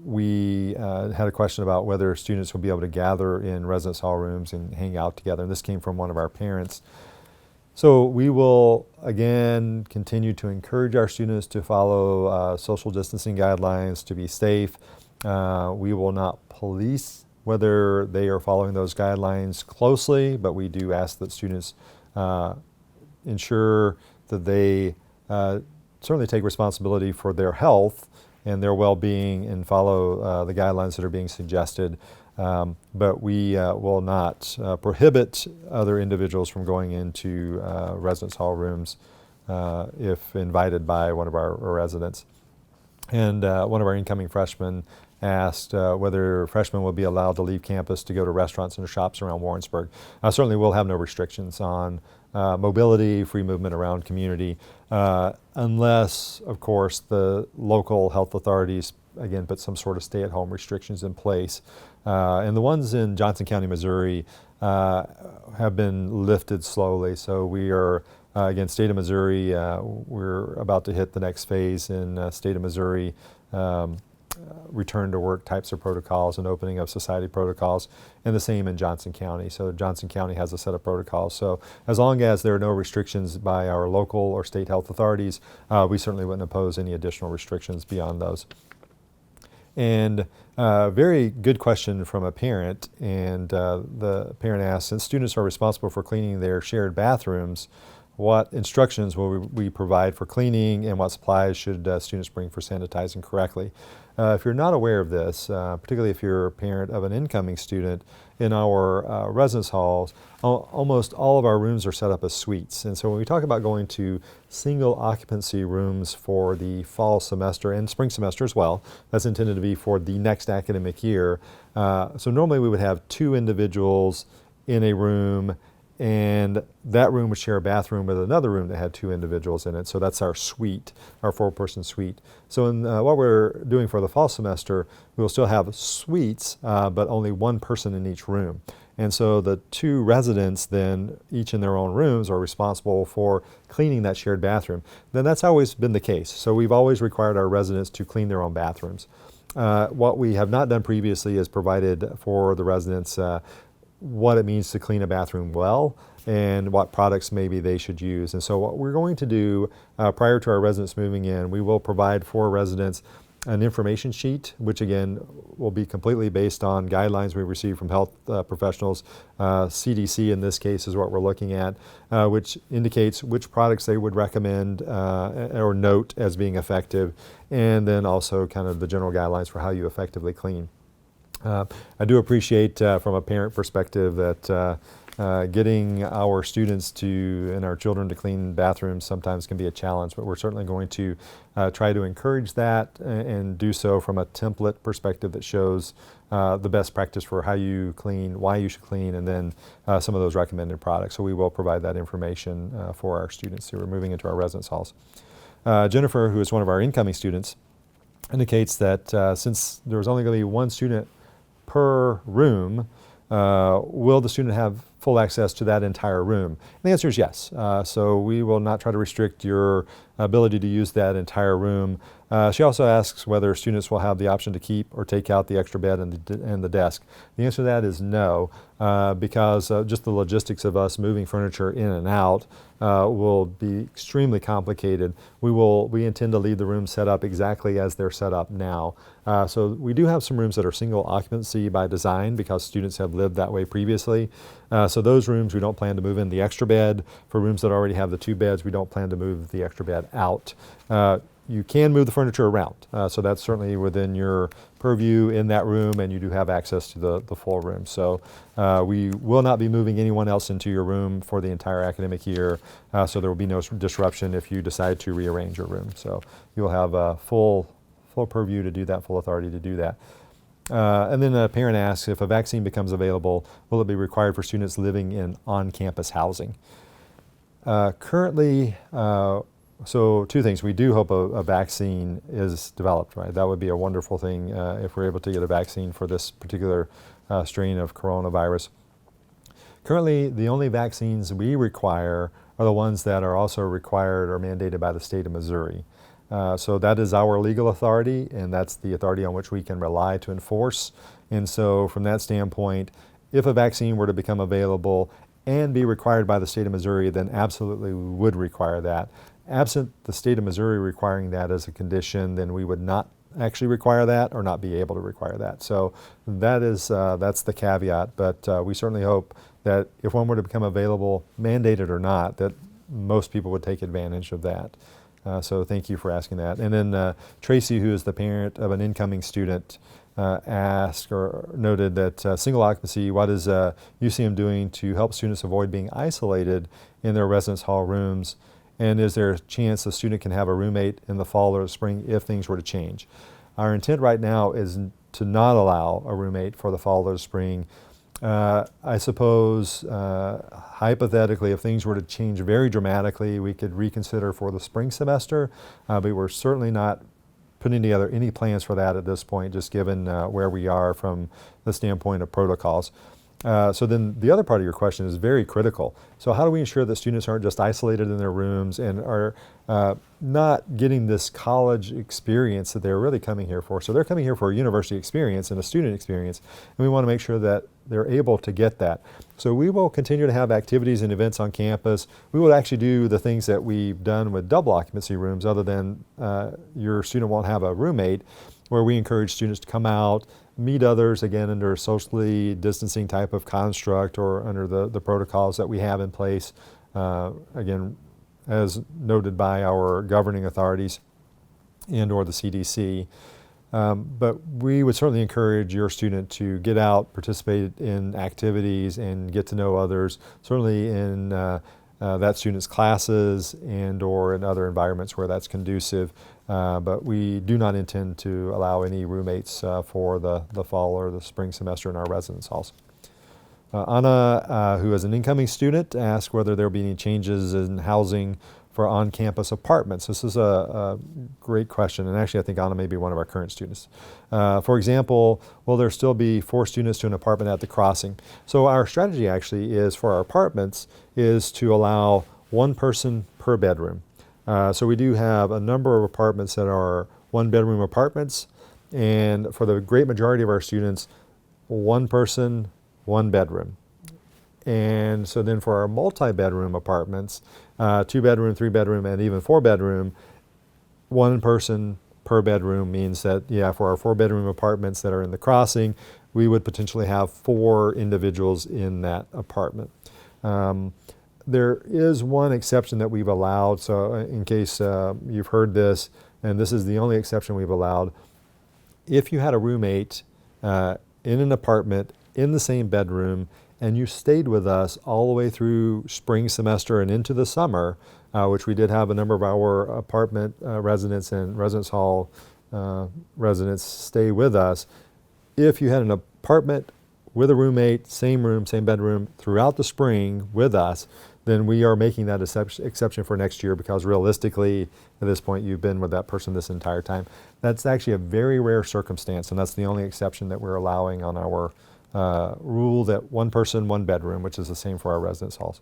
we had a question about whether students will be able to gather in residence hall rooms and hang out together. And this came from one of our parents. So we will, again, continue to encourage our students to follow social distancing guidelines, to be safe. We will not police whether they are following those guidelines closely, but we do ask that students ensure that they certainly take responsibility for their health and their well-being and follow the guidelines that are being suggested. But we will not prohibit other individuals from going into residence hall rooms if invited by one of our residents. And one of our incoming freshmen asked whether freshmen will be allowed to leave campus to go to restaurants and shops around Warrensburg. Certainly we'll have no restrictions on mobility, free movement around community, unless, of course, the local health authorities, again, put some sort of stay-at-home restrictions in place. And the ones in Johnson County, Missouri have been lifted slowly. So we are, again, state of Missouri, we're about to hit the next phase in state of Missouri, return to work types of protocols and opening of society protocols, and the same in Johnson County. So Johnson County has a set of protocols. So as long as there are no restrictions by our local or state health authorities, we certainly wouldn't impose any additional restrictions beyond those. And very good question from a parent, and the parent asked, since students are responsible for cleaning their shared bathrooms, what instructions will we provide for cleaning, and what supplies should students bring for sanitizing correctly? If you're not aware of this, particularly if you're a parent of an incoming student, in our residence halls, almost all of our rooms are set up as suites. And so when we talk about going to single occupancy rooms for the fall semester and spring semester as well, that's intended to be for the next academic year. So normally we would have 2 individuals in a room, and that room would share a bathroom with another room that had 2 individuals in it. So that's our suite, our 4-person suite. So in what we're doing for the fall semester, we'll still have suites, but only 1 person in each room. And so the 2 residents then, each in their own rooms, are responsible for cleaning that shared bathroom. Then that's always been the case. So we've always required our residents to clean their own bathrooms. What we have not done previously is provided for the residents what it means to clean a bathroom well and what products maybe they should use. And so what we're going to do prior to our residents moving in, we will provide for residents an information sheet, which again will be completely based on guidelines we receive from health professionals. CDC in this case is what we're looking at, which indicates which products they would recommend or note as being effective, and then also kind of the general guidelines for how you effectively clean. I do appreciate from a parent perspective that getting our students and our children to clean bathrooms sometimes can be a challenge, but we're certainly going to try to encourage that and do so from a template perspective that shows the best practice for how you clean, why you should clean, and then some of those recommended products. So we will provide that information for our students who are moving into our residence halls. Jennifer, who is one of our incoming students, indicates that since there was only going to be 1 student per room, will the student have full access to that entire room? And the answer is yes. So we will not try to restrict your ability to use that entire room. She also asks whether students will have the option to keep or take out the extra bed and the desk. The answer to that is no, because just the logistics of us moving furniture in and out will be extremely complicated. We intend to leave the rooms set up exactly as they're set up now. So we do have some rooms that are single occupancy by design because students have lived that way previously. So those rooms we don't plan to move in the extra bed. For rooms that already have the 2 beds, we don't plan to move the extra bed out. You can move the furniture around, so that's certainly within your purview in that room, and you do have access to the full room. So we will not be moving anyone else into your room for the entire academic year, so there will be no disruption if you decide to rearrange your room. So you'll have full purview to do that, full authority to do that. And then a parent asks, if a vaccine becomes available, will it be required for students living in on-campus housing? Currently, so 2 things. We do hope a vaccine is developed, right? That would be a wonderful thing if we're able to get a vaccine for this particular strain of coronavirus. Currently, the only vaccines we require are the ones that are also required or mandated by the state of Missouri. So that is our legal authority, and that's the authority on which we can rely to enforce. And so from that standpoint, if a vaccine were to become available and be required by the state of Missouri, then absolutely we would require that. Absent the state of Missouri requiring that as a condition, then we would not actually require that or not be able to require that. So that's the caveat, but we certainly hope that if one were to become available, mandated or not, that most people would take advantage of that. So thank you for asking that. And then Tracy, who is the parent of an incoming student, asked or noted that single occupancy, what is UCM doing to help students avoid being isolated in their residence hall rooms? And is there a chance a student can have a roommate in the fall or spring if things were to change? Our intent right now is to not allow a roommate for the fall or spring. I suppose, hypothetically, if things were to change very dramatically, we could reconsider for the spring semester, but we're certainly not putting together any plans for that at this point, just given where we are from the standpoint of protocols. So then the other part of your question is very critical. So how do we ensure that students aren't just isolated in their rooms and are not getting this college experience that they're really coming here for? So they're coming here for a university experience and a student experience, and we want to make sure that they're able to get that. So we will continue to have activities and events on campus. We will actually do the things that we've done with double occupancy rooms, other than your student won't have a roommate, where we encourage students to come out, meet others, again, under a socially distancing type of construct or under the protocols that we have in place, again, as noted by our governing authorities and or the CDC. But we would certainly encourage your student to get out, participate in activities, and get to know others, certainly in that student's classes and or in other environments where that's conducive. But we do not intend to allow any roommates for the fall or the spring semester in our residence halls. Anna, who is an incoming student, asked whether there will be any changes in housing for on-campus apartments. This is a great question, and actually I think Anna may be one of our current students. For example, will there still be 4 students to an apartment at the crossing? So our strategy actually is for our apartments is to allow 1 person per bedroom. So we do have a number of apartments that are 1-bedroom apartments, and for the great majority of our students, 1 person, 1 bedroom. And so then for our multi-bedroom apartments, 2-bedroom, 3-bedroom, and even 4-bedroom, 1 person per bedroom means that, yeah, for our 4-bedroom apartments that are in the crossing, we would potentially have 4 individuals in that apartment. There is one exception that we've allowed, so in case you've heard this, and this is the only exception we've allowed. If you had a roommate in an apartment in the same bedroom and you stayed with us all the way through spring semester and into the summer, which we did have a number of our apartment residents and residence hall residents stay with us, if you had an apartment with a roommate, same room, same bedroom throughout the spring with us, then we are making that exception for next year, because realistically, at this point, you've been with that person this entire time. That's actually a very rare circumstance, and that's the only exception that we're allowing on our rule that 1 person, 1 bedroom, which is the same for our residence halls.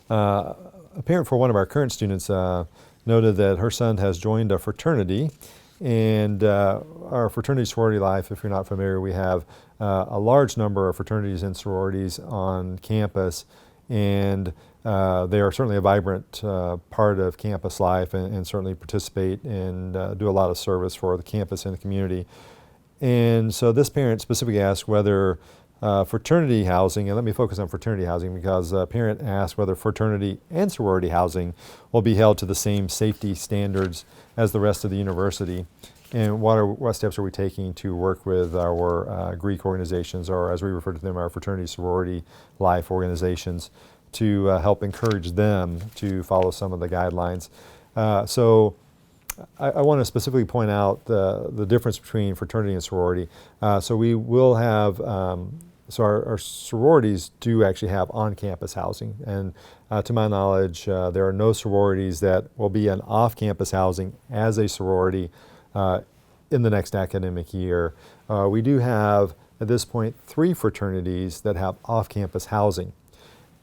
A parent for one of our current students noted that her son has joined a fraternity, and our fraternity sorority life, if you're not familiar, we have a large number of fraternities and sororities on campus, and they are certainly a vibrant part of campus life, and certainly participate and do a lot of service for the campus and the community. And so this parent specifically asked whether fraternity housing, and let me focus on fraternity housing because a parent asked whether fraternity and sorority housing will be held to the same safety standards as the rest of the university, and what steps are we taking to work with our Greek organizations, or as we refer to them, our fraternity sorority life organizations, to help encourage them to follow some of the guidelines. So I want to specifically point out the difference between fraternity and sorority. So we will have, so our sororities do actually have on-campus housing, and to my knowledge, there are no sororities that will be an off-campus housing as a sorority in the next academic year. We do have, at this point, 3 fraternities that have off-campus housing.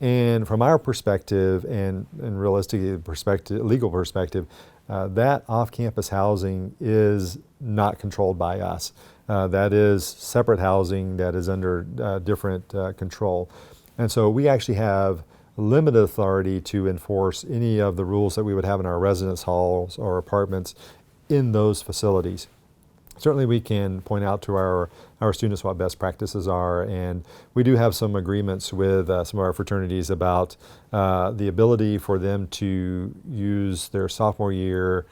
And from our perspective, and realistically legal perspective, that off-campus housing is not controlled by us. That is separate housing that is under different control. And so we actually have limited authority to enforce any of the rules that we would have in our residence halls or apartments in those facilities. certainly we can point out to our students what best practices are, and we do have some agreements with some of our fraternities about the ability for them to use their sophomore year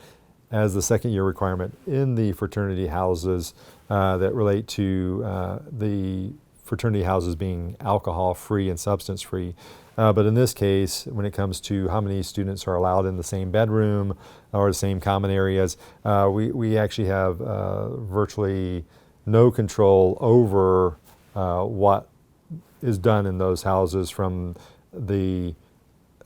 as the second year requirement in the fraternity houses that relate to the fraternity houses being alcohol-free and substance-free. But in this case, when it comes to how many students are allowed in the same bedroom or the same common areas, we actually have virtually no control over what is done in those houses, from the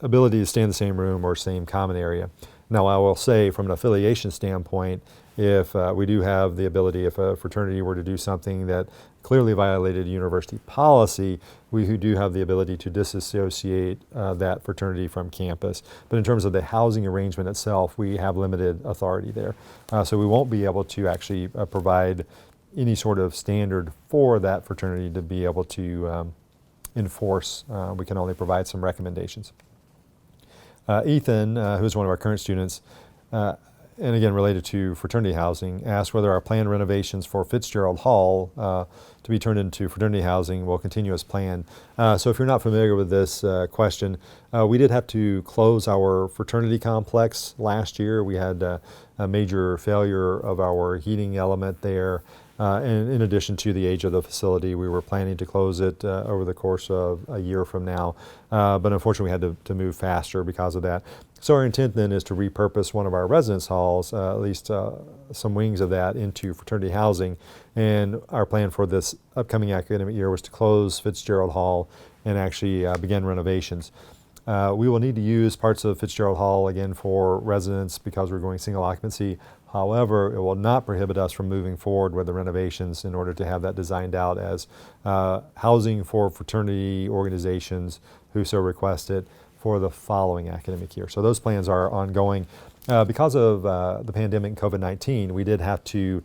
ability to stay in the same room or same common area. Now, I will say, from an affiliation standpoint, if we do have the ability, if a fraternity were to do something that clearly violated university policy, we do have the ability to disassociate that fraternity from campus. But in terms of the housing arrangement itself, we have limited authority there. So we won't be able to actually provide any sort of standard for that fraternity to be able to enforce. We can only provide some recommendations. Ethan, who's one of our current students, and again related to fraternity housing, asked whether our planned renovations for Fitzgerald Hall to be turned into fraternity housing will continue as planned. So if you're not familiar with this question, we did have to close our fraternity complex last year. We had a major failure of our heating element there. And in addition to the age of the facility, we were planning to close it over the course of a year from now. But unfortunately, we had to move faster because of that. So our intent then is to repurpose one of our residence halls, at least some wings of that, into fraternity housing. And our plan for this upcoming academic year was to close Fitzgerald Hall and actually begin renovations. We will need to use parts of Fitzgerald Hall again for residents because we're going single occupancy. However, it will not prohibit us from moving forward with the renovations in order to have that designed out as housing for fraternity organizations who so request it for the following academic year. So those plans are ongoing. Because of the pandemic and COVID-19, we did have to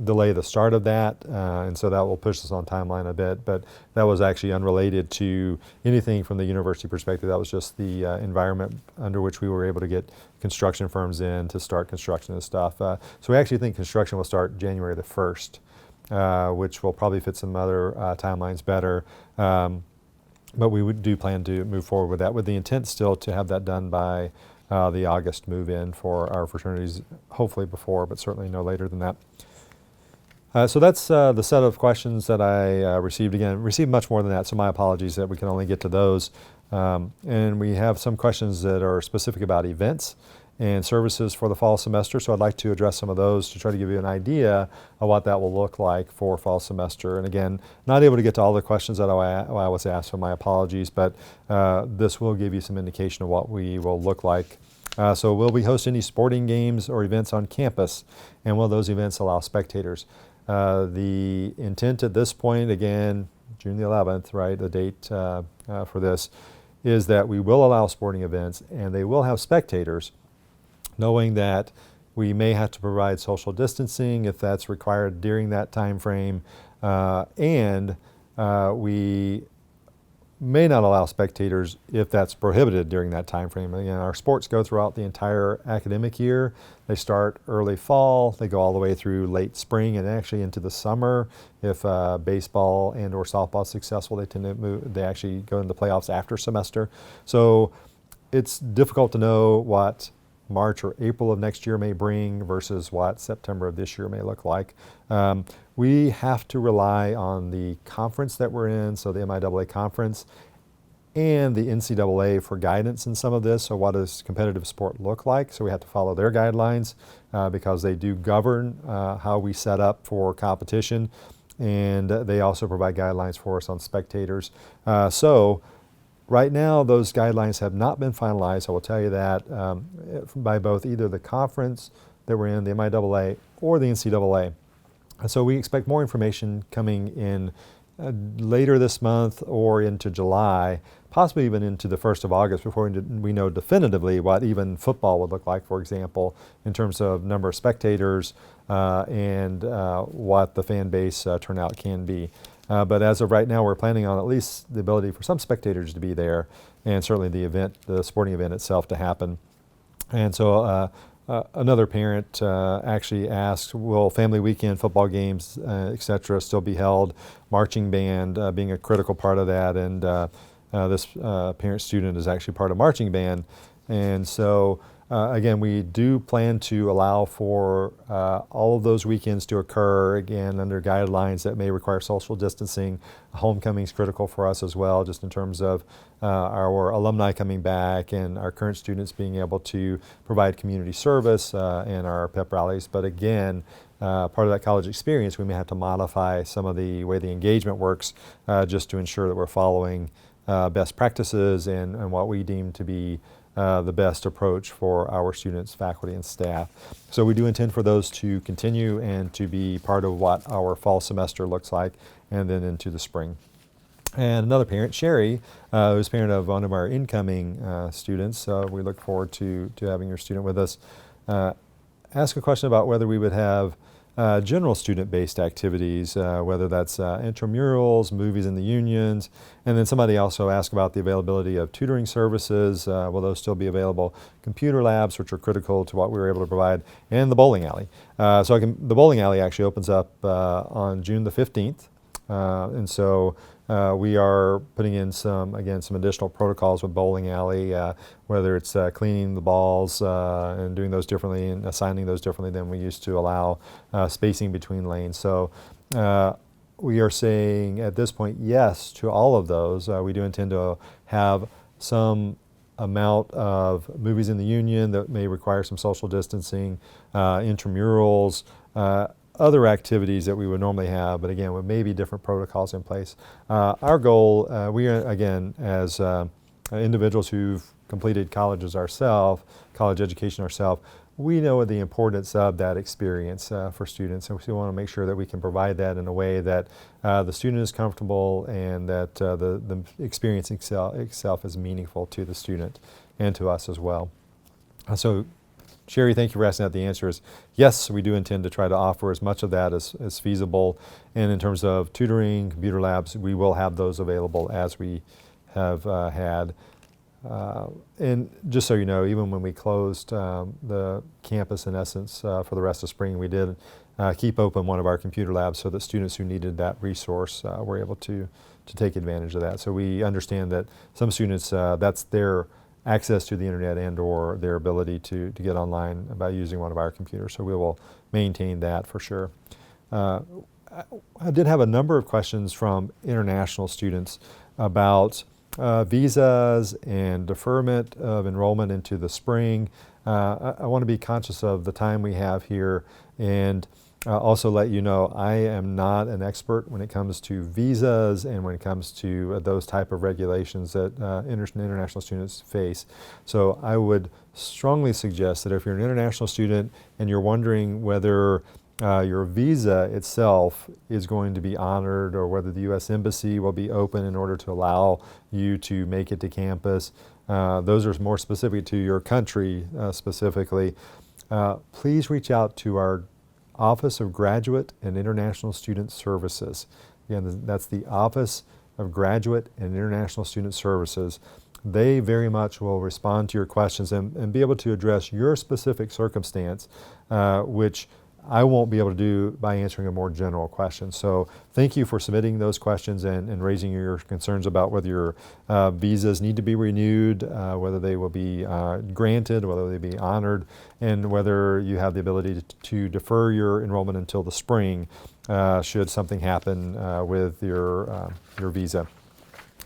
delay the start of that, and so that will push us on timeline a bit, but that was actually unrelated to anything from the university perspective. That was just the environment under which we were able to get construction firms in to start construction and stuff. So we actually think construction will start January the 1st, which will probably fit some other timelines better. But we do plan to move forward with that, with the intent still to have that done by the August move-in for our fraternities, hopefully before, but certainly no later than that. So that's the set of questions that I received. Again, received much more than that, so my apologies that we can only get to those. And we have some questions that are specific about events and services for the fall semester, so I'd like to address some of those to try to give you an idea of what that will look like for fall semester. And again, not able to get to all the questions that I was asked, so my apologies, but this will give you some indication of what we will look like. So will we host any sporting games or events on campus, and will those events allow spectators? The intent at this point, again, June the 11th, right, the date for this, is that we will allow sporting events and they will have spectators, knowing that we may have to provide social distancing if that's required during that time frame, and we may not allow spectators if that's prohibited during that time frame. Again, our sports go throughout the entire academic year. They start early fall, they go all the way through late spring and actually into the summer. If baseball and or softball is successful, they tend to move, they actually go into playoffs after semester. So it's difficult to know what March or April of next year may bring versus what September of this year may look like. We have to rely on the conference that we're in, so the MIAA conference, and the NCAA for guidance in some of this. So what does competitive sport look like? So we have to follow their guidelines because they do govern how we set up for competition, and they also provide guidelines for us on spectators. So right now, those guidelines have not been finalized. I will tell you that by both either the conference that we're in, the MIAA, or the NCAA. So we expect more information coming in later this month or into July, possibly even into the 1st of August before we know definitively what even football would look like, for example, in terms of number of spectators and what the fan base turnout can be. But as of right now, we're planning on at least the ability for some spectators to be there, and certainly the event, the sporting event itself, to happen. And so Another parent actually asked, will family weekend football games, et cetera, still be held? Marching band being a critical part of that, and this parent student is actually part of marching band. And so again, we do plan to allow for all of those weekends to occur, again, under guidelines that may require social distancing. Homecoming is critical for us as well, just in terms of our alumni coming back and our current students being able to provide community service and our pep rallies. But again, part of that college experience, we may have to modify some of the way the engagement works just to ensure that we're following best practices and what we deem to be the best approach for our students, faculty, and staff. So we do intend for those to continue and to be part of what our fall semester looks like, and then into the spring. And another parent, Sherry, who's parent of one of our incoming students, we look forward to having your student with us, ask a question about whether we would have general student-based activities, whether that's intramurals, movies in the unions, and then somebody also asked about the availability of tutoring services. Will those still be available? Computer labs, which are critical to what we were able to provide, and the bowling alley. The bowling alley actually opens up on June the 15th, and so we are putting in some additional protocols with bowling alley, whether it's cleaning the balls and doing those differently and assigning those differently than we used to allow, spacing between lanes. So we are saying at this point yes to all of those. We do intend to have some amount of movies in the union that may require some social distancing, intramurals, other activities that we would normally have, but again, with maybe different protocols in place. Our goal, we are, again, as individuals who've completed college education ourselves, we know the importance of that experience for students, and we want to make sure that we can provide that in a way that the student is comfortable and that the experience itself is meaningful to the student and to us as well. So, Sherry, thank you for asking that. The answer is yes, we do intend to try to offer as much of that as feasible. And in terms of tutoring, computer labs, we will have those available as we have had. And just so you know, even when we closed the campus, in essence, for the rest of spring, we did keep open one of our computer labs so that students who needed that resource were able to take advantage of that. So we understand that some students, that's their access to the internet and or their ability to get online by using one of our computers. So we will maintain that for sure. I did have a number of questions from international students about visas and deferment of enrollment into the spring. I want to be conscious of the time we have here and also let you know I am not an expert when it comes to visas and when it comes to those type of regulations that international students face. So I would strongly suggest that if you're an international student and you're wondering whether your visa itself is going to be honored or whether the U.S. Embassy will be open in order to allow you to make it to campus, those are more specific to your country specifically. Please reach out to our Office of Graduate and International Student Services. Again, that's the Office of Graduate and International Student Services. They very much will respond to your questions and be able to address your specific circumstance, which I won't be able to do by answering a more general question. So thank you for submitting those questions and raising your concerns about whether your visas need to be renewed, whether they will be granted, whether they be honored, and whether you have the ability to defer your enrollment until the spring should something happen with your visa.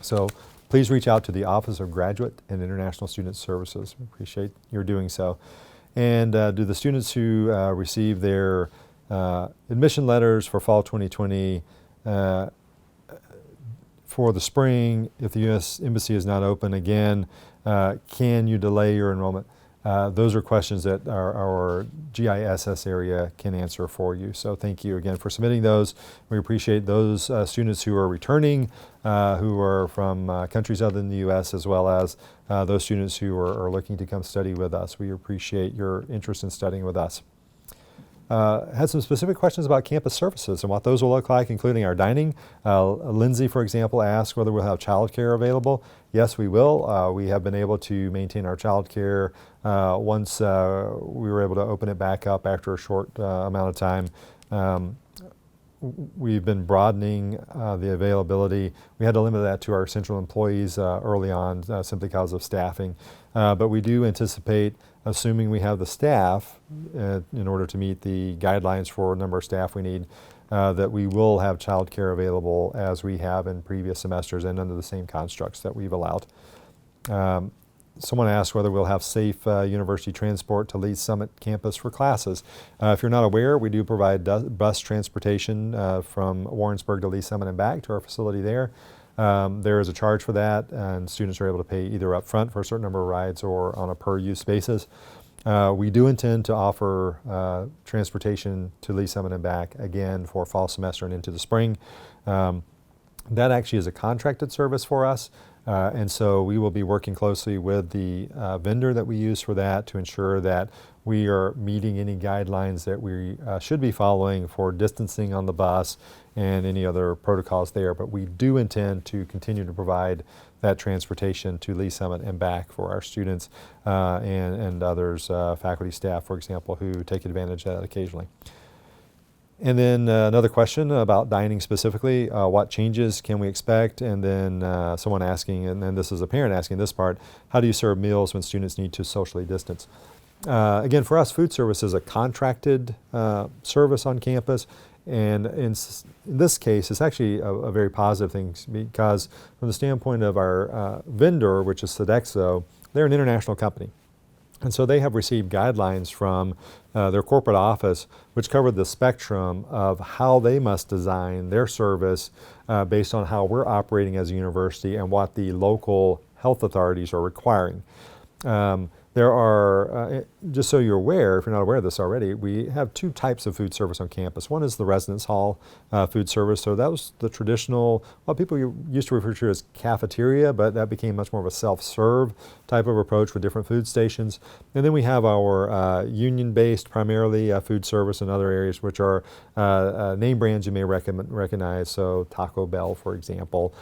So please reach out to the Office of Graduate and International Student Services. We appreciate your doing so. And do the students who receive their admission letters for fall 2020 for the spring, if the U.S. Embassy is not open again, can you delay your enrollment? Those are questions that our GISS area can answer for you. So thank you again for submitting those. We appreciate those students who are returning, who are from countries other than the U.S., as well as those students who are looking to come study with us. We appreciate your interest in studying with us. had some specific questions about campus services and what those will look like, including our dining. Lindsay, for example, asked whether we'll have childcare available. Yes, we will. We have been able to maintain our childcare once we were able to open it back up after a short amount of time. We've been broadening the availability. We had to limit that to our central employees early on simply because of staffing. But we do anticipate, assuming we have the staff in order to meet the guidelines for the number of staff we need, that we will have child care available as we have in previous semesters and under the same constructs that we've allowed. Someone asked whether we'll have safe university transport to Lee Summit campus for classes. If you're not aware, we do provide bus transportation from Warrensburg to Lee Summit and back to our facility there. There is a charge for that, and students are able to pay either up front for a certain number of rides or on a per-use basis. We do intend to offer transportation to Lee Summit and back again for fall semester and into the spring. That actually is a contracted service for us. And so we will be working closely with the vendor that we use for that to ensure that we are meeting any guidelines that we should be following for distancing on the bus and any other protocols there. But we do intend to continue to provide that transportation to Lee Summit and back for our students and others, faculty, staff, for example, who take advantage of that occasionally. And then another question about dining specifically, what changes can we expect? And then someone asking, and then this is a parent asking this part, how do you serve meals when students need to socially distance? Again, for us, food service is a contracted service on campus. And in this case, it's actually a very positive thing because from the standpoint of our vendor, which is Sodexo, they're an international company. And so they have received guidelines from their corporate office, which covered the spectrum of how they must design their service based on how we're operating as a university and what the local health authorities are requiring. There are, just so you're aware, if you're not aware of this already, we have two types of food service on campus. One is the residence hall food service. So that was the traditional, what people used to refer to as cafeteria, but that became much more of a self-serve type of approach with different food stations. And then we have our union-based, primarily food service in other areas, which are name brands you may recognize. So Taco Bell, for example.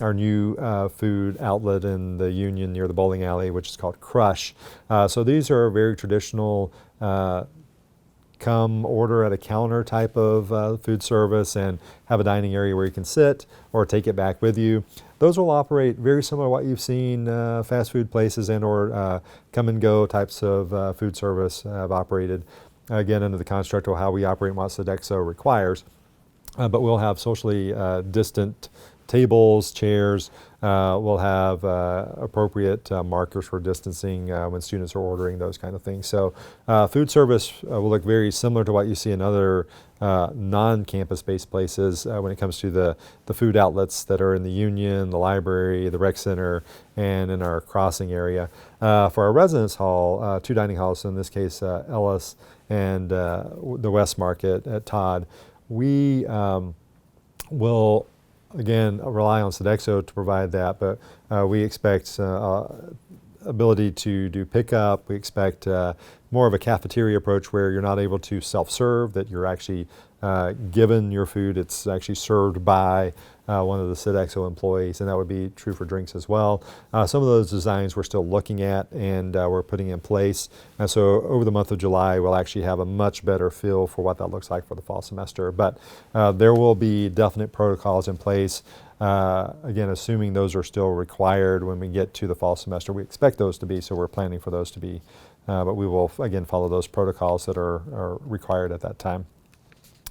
Our new food outlet in the Union near the bowling alley, which is called Crush. So these are very traditional come order at a counter type of food service and have a dining area where you can sit or take it back with you. Those will operate very similar to what you've seen fast food places and or come and go types of food service have operated, again under the construct of how we operate and what Sodexo requires. But we'll have socially distant tables, chairs. We'll have appropriate markers for distancing when students are ordering, those kind of things. So food service will look very similar to what you see in other non-campus-based places when it comes to the food outlets that are in the Union, the library, the rec center, and in our crossing area. For our residence hall, two dining halls, in this case Ellis and the West Market at Todd, we will again rely on Sodexo to provide that, but we expect ability to do pickup. We expect more of a cafeteria approach where you're not able to self-serve, that you're actually given your food. It's actually served by one of the Sodexo employees, and that would be true for drinks as well. Some of those designs we're still looking at and we're putting in place. And so over the month of July, we'll actually have a much better feel for what that looks like for the fall semester. But there will be definite protocols in place. Again, assuming those are still required when we get to the fall semester. We expect those to be, so we're planning for those to be. But we will, again, follow those protocols that are required at that time.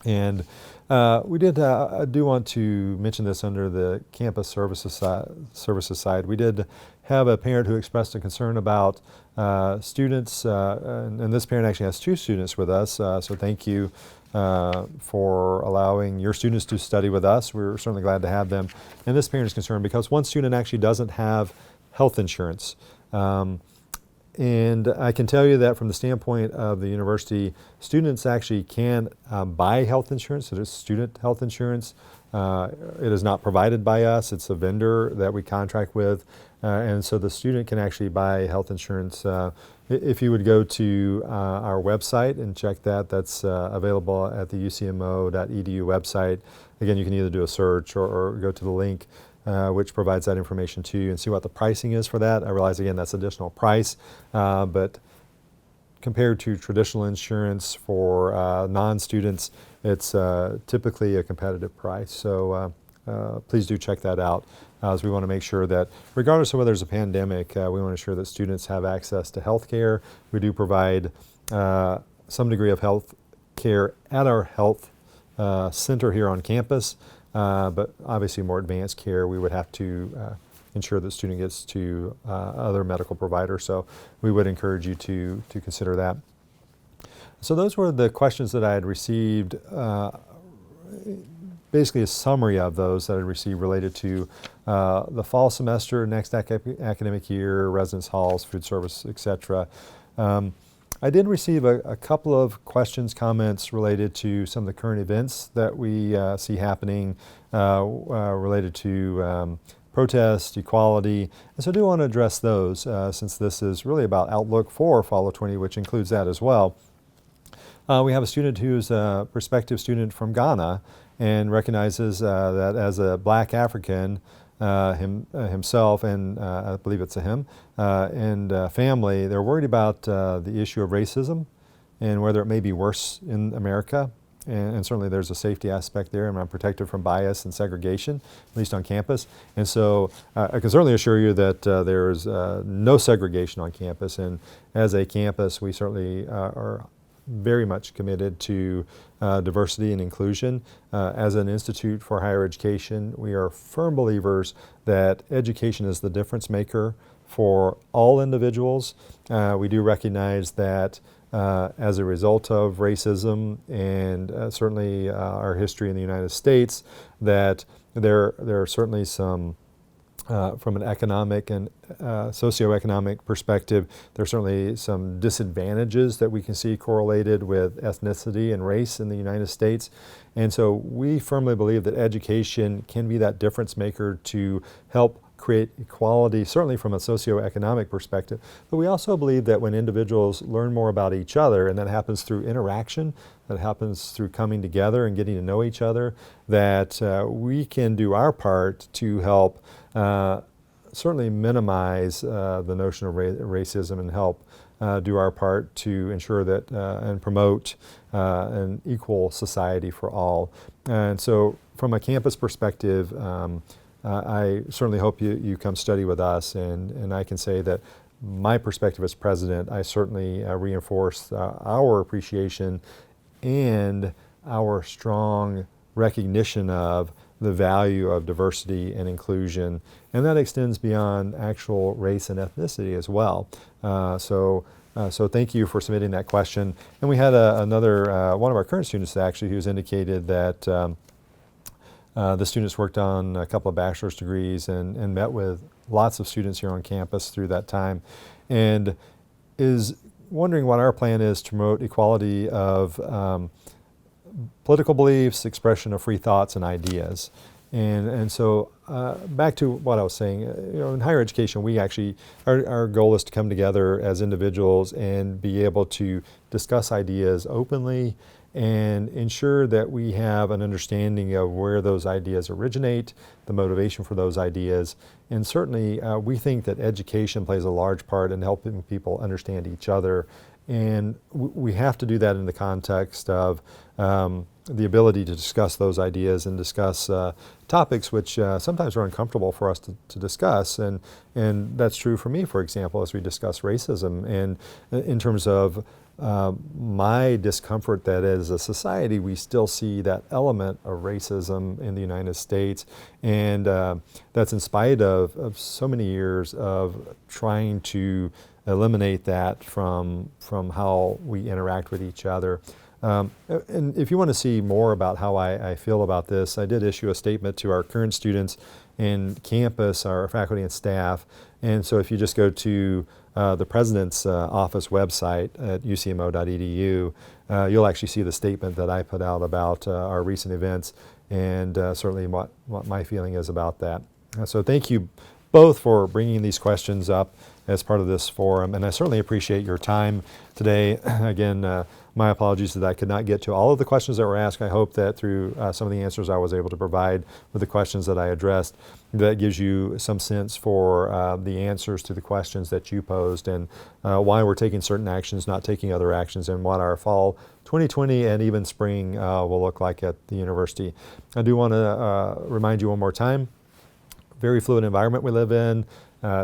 And we did, I do want to mention this under the campus services side. We did have a parent who expressed a concern about students, and this parent actually has two students with us, so thank you for allowing your students to study with us. We're certainly glad to have them. And this parent is concerned because one student actually doesn't have health insurance. And I can tell you that from the standpoint of the university, students actually can buy health insurance. So there's student health insurance. It is not provided by us. It's a vendor that we contract with. and so the student can actually buy health insurance. If you would go to our website and check that, that's available at the ucmo.edu website. Again, you can either do a search or go to the link which provides that information to you and see what the pricing is for that. I realize, again, that's additional price, but compared to traditional insurance for non-students, it's typically a competitive price. So please do check that out, as we want to make sure that regardless of whether there's a pandemic, we want to ensure that students have access to health care. We do provide some degree of health care at our health center here on campus, but obviously more advanced care we would have to ensure that the student gets to other medical providers. So we would encourage you to consider that. So those were the questions that I had received, basically a summary of those that I received related to the fall semester, next academic year, residence halls, food service, etc. I did receive a couple of questions, comments related to some of the current events that we see happening related to protest, equality, and so I do want to address those since this is really about outlook for fall of 20, which includes that as well. We have a student who's a prospective student from Ghana and recognizes that as a black African himself and I believe it's a him and family, they're worried about the issue of racism and whether it may be worse in America. And certainly there's a safety aspect there, and I'm protected from bias and segregation, at least on campus. And so I can certainly assure you that there's no segregation on campus, and as a campus we certainly are very much committed to diversity and inclusion. As an institute for higher education, we are firm believers that education is the difference maker for all individuals. We do recognize that as a result of racism and certainly our history in the United States, that there are certainly some, from an economic and socioeconomic perspective, there are certainly some disadvantages that we can see correlated with ethnicity and race in the United States. And so we firmly believe that education can be that difference maker to help create equality, certainly from a socioeconomic perspective. But we also believe that when individuals learn more about each other, and that happens through interaction, that happens through coming together and getting to know each other, that we can do our part to help certainly minimize the notion of racism and help do our part to ensure that and promote an equal society for all. And so from a campus perspective, I certainly hope you come study with us, and I can say that my perspective as president, I certainly reinforce our appreciation and our strong recognition of the value of diversity and inclusion, and that extends beyond actual race and ethnicity as well. So thank you for submitting that question. And we had another, one of our current students actually, who's indicated that the students worked on a couple of bachelor's degrees and met with lots of students here on campus through that time, and is wondering what our plan is to promote equality of political beliefs, expression of free thoughts and ideas. And so back to what I was saying, in higher education, we actually, our goal is to come together as individuals and be able to discuss ideas openly and ensure that we have an understanding of where those ideas originate, the motivation for those ideas. And certainly we think that education plays a large part in helping people understand each other. And we have to do that in the context of the ability to discuss those ideas and discuss topics which sometimes are uncomfortable for us to discuss. And that's true for me, for example, as we discuss racism. And in terms of my discomfort that as a society we still see that element of racism in the United States, and that's in spite of so many years of trying to eliminate that from how we interact with each other. And if you want to see more about how I feel about this, I did issue a statement to our current students and campus, our faculty and staff. And so if you just go to the President's office website at ucmo.edu, you'll actually see the statement that I put out about our recent events and certainly what my feeling is about that. So thank you both for bringing these questions up as part of this forum, and I certainly appreciate your time today. Again, my apologies that I could not get to all of the questions that were asked. I hope that through some of the answers I was able to provide with the questions that I addressed, that gives you some sense for the answers to the questions that you posed, and why we're taking certain actions, not taking other actions, and what our fall 2020 and even spring will look like at the university. I do want to remind you one more time, very fluid environment we live in.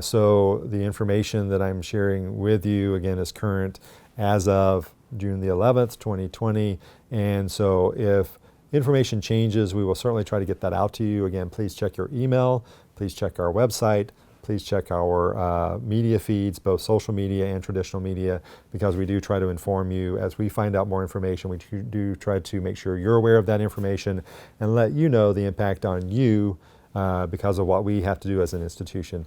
So the information that I'm sharing with you, again, is current as of June the 11th, 2020. And so if information changes, we will certainly try to get that out to you. Again, please check your email, please check our website, please check our media feeds, both social media and traditional media, because we do try to inform you as we find out more information. We do try to make sure you're aware of that information and let you know the impact on you because of what we have to do as an institution.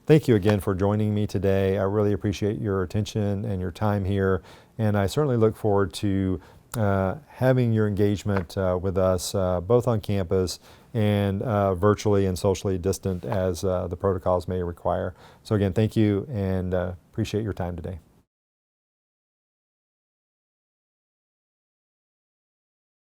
Thank you again for joining me today. I really appreciate your attention and your time here, and I certainly look forward to having your engagement with us both on campus and virtually and socially distant as the protocols may require. So again, thank you, and appreciate your time today.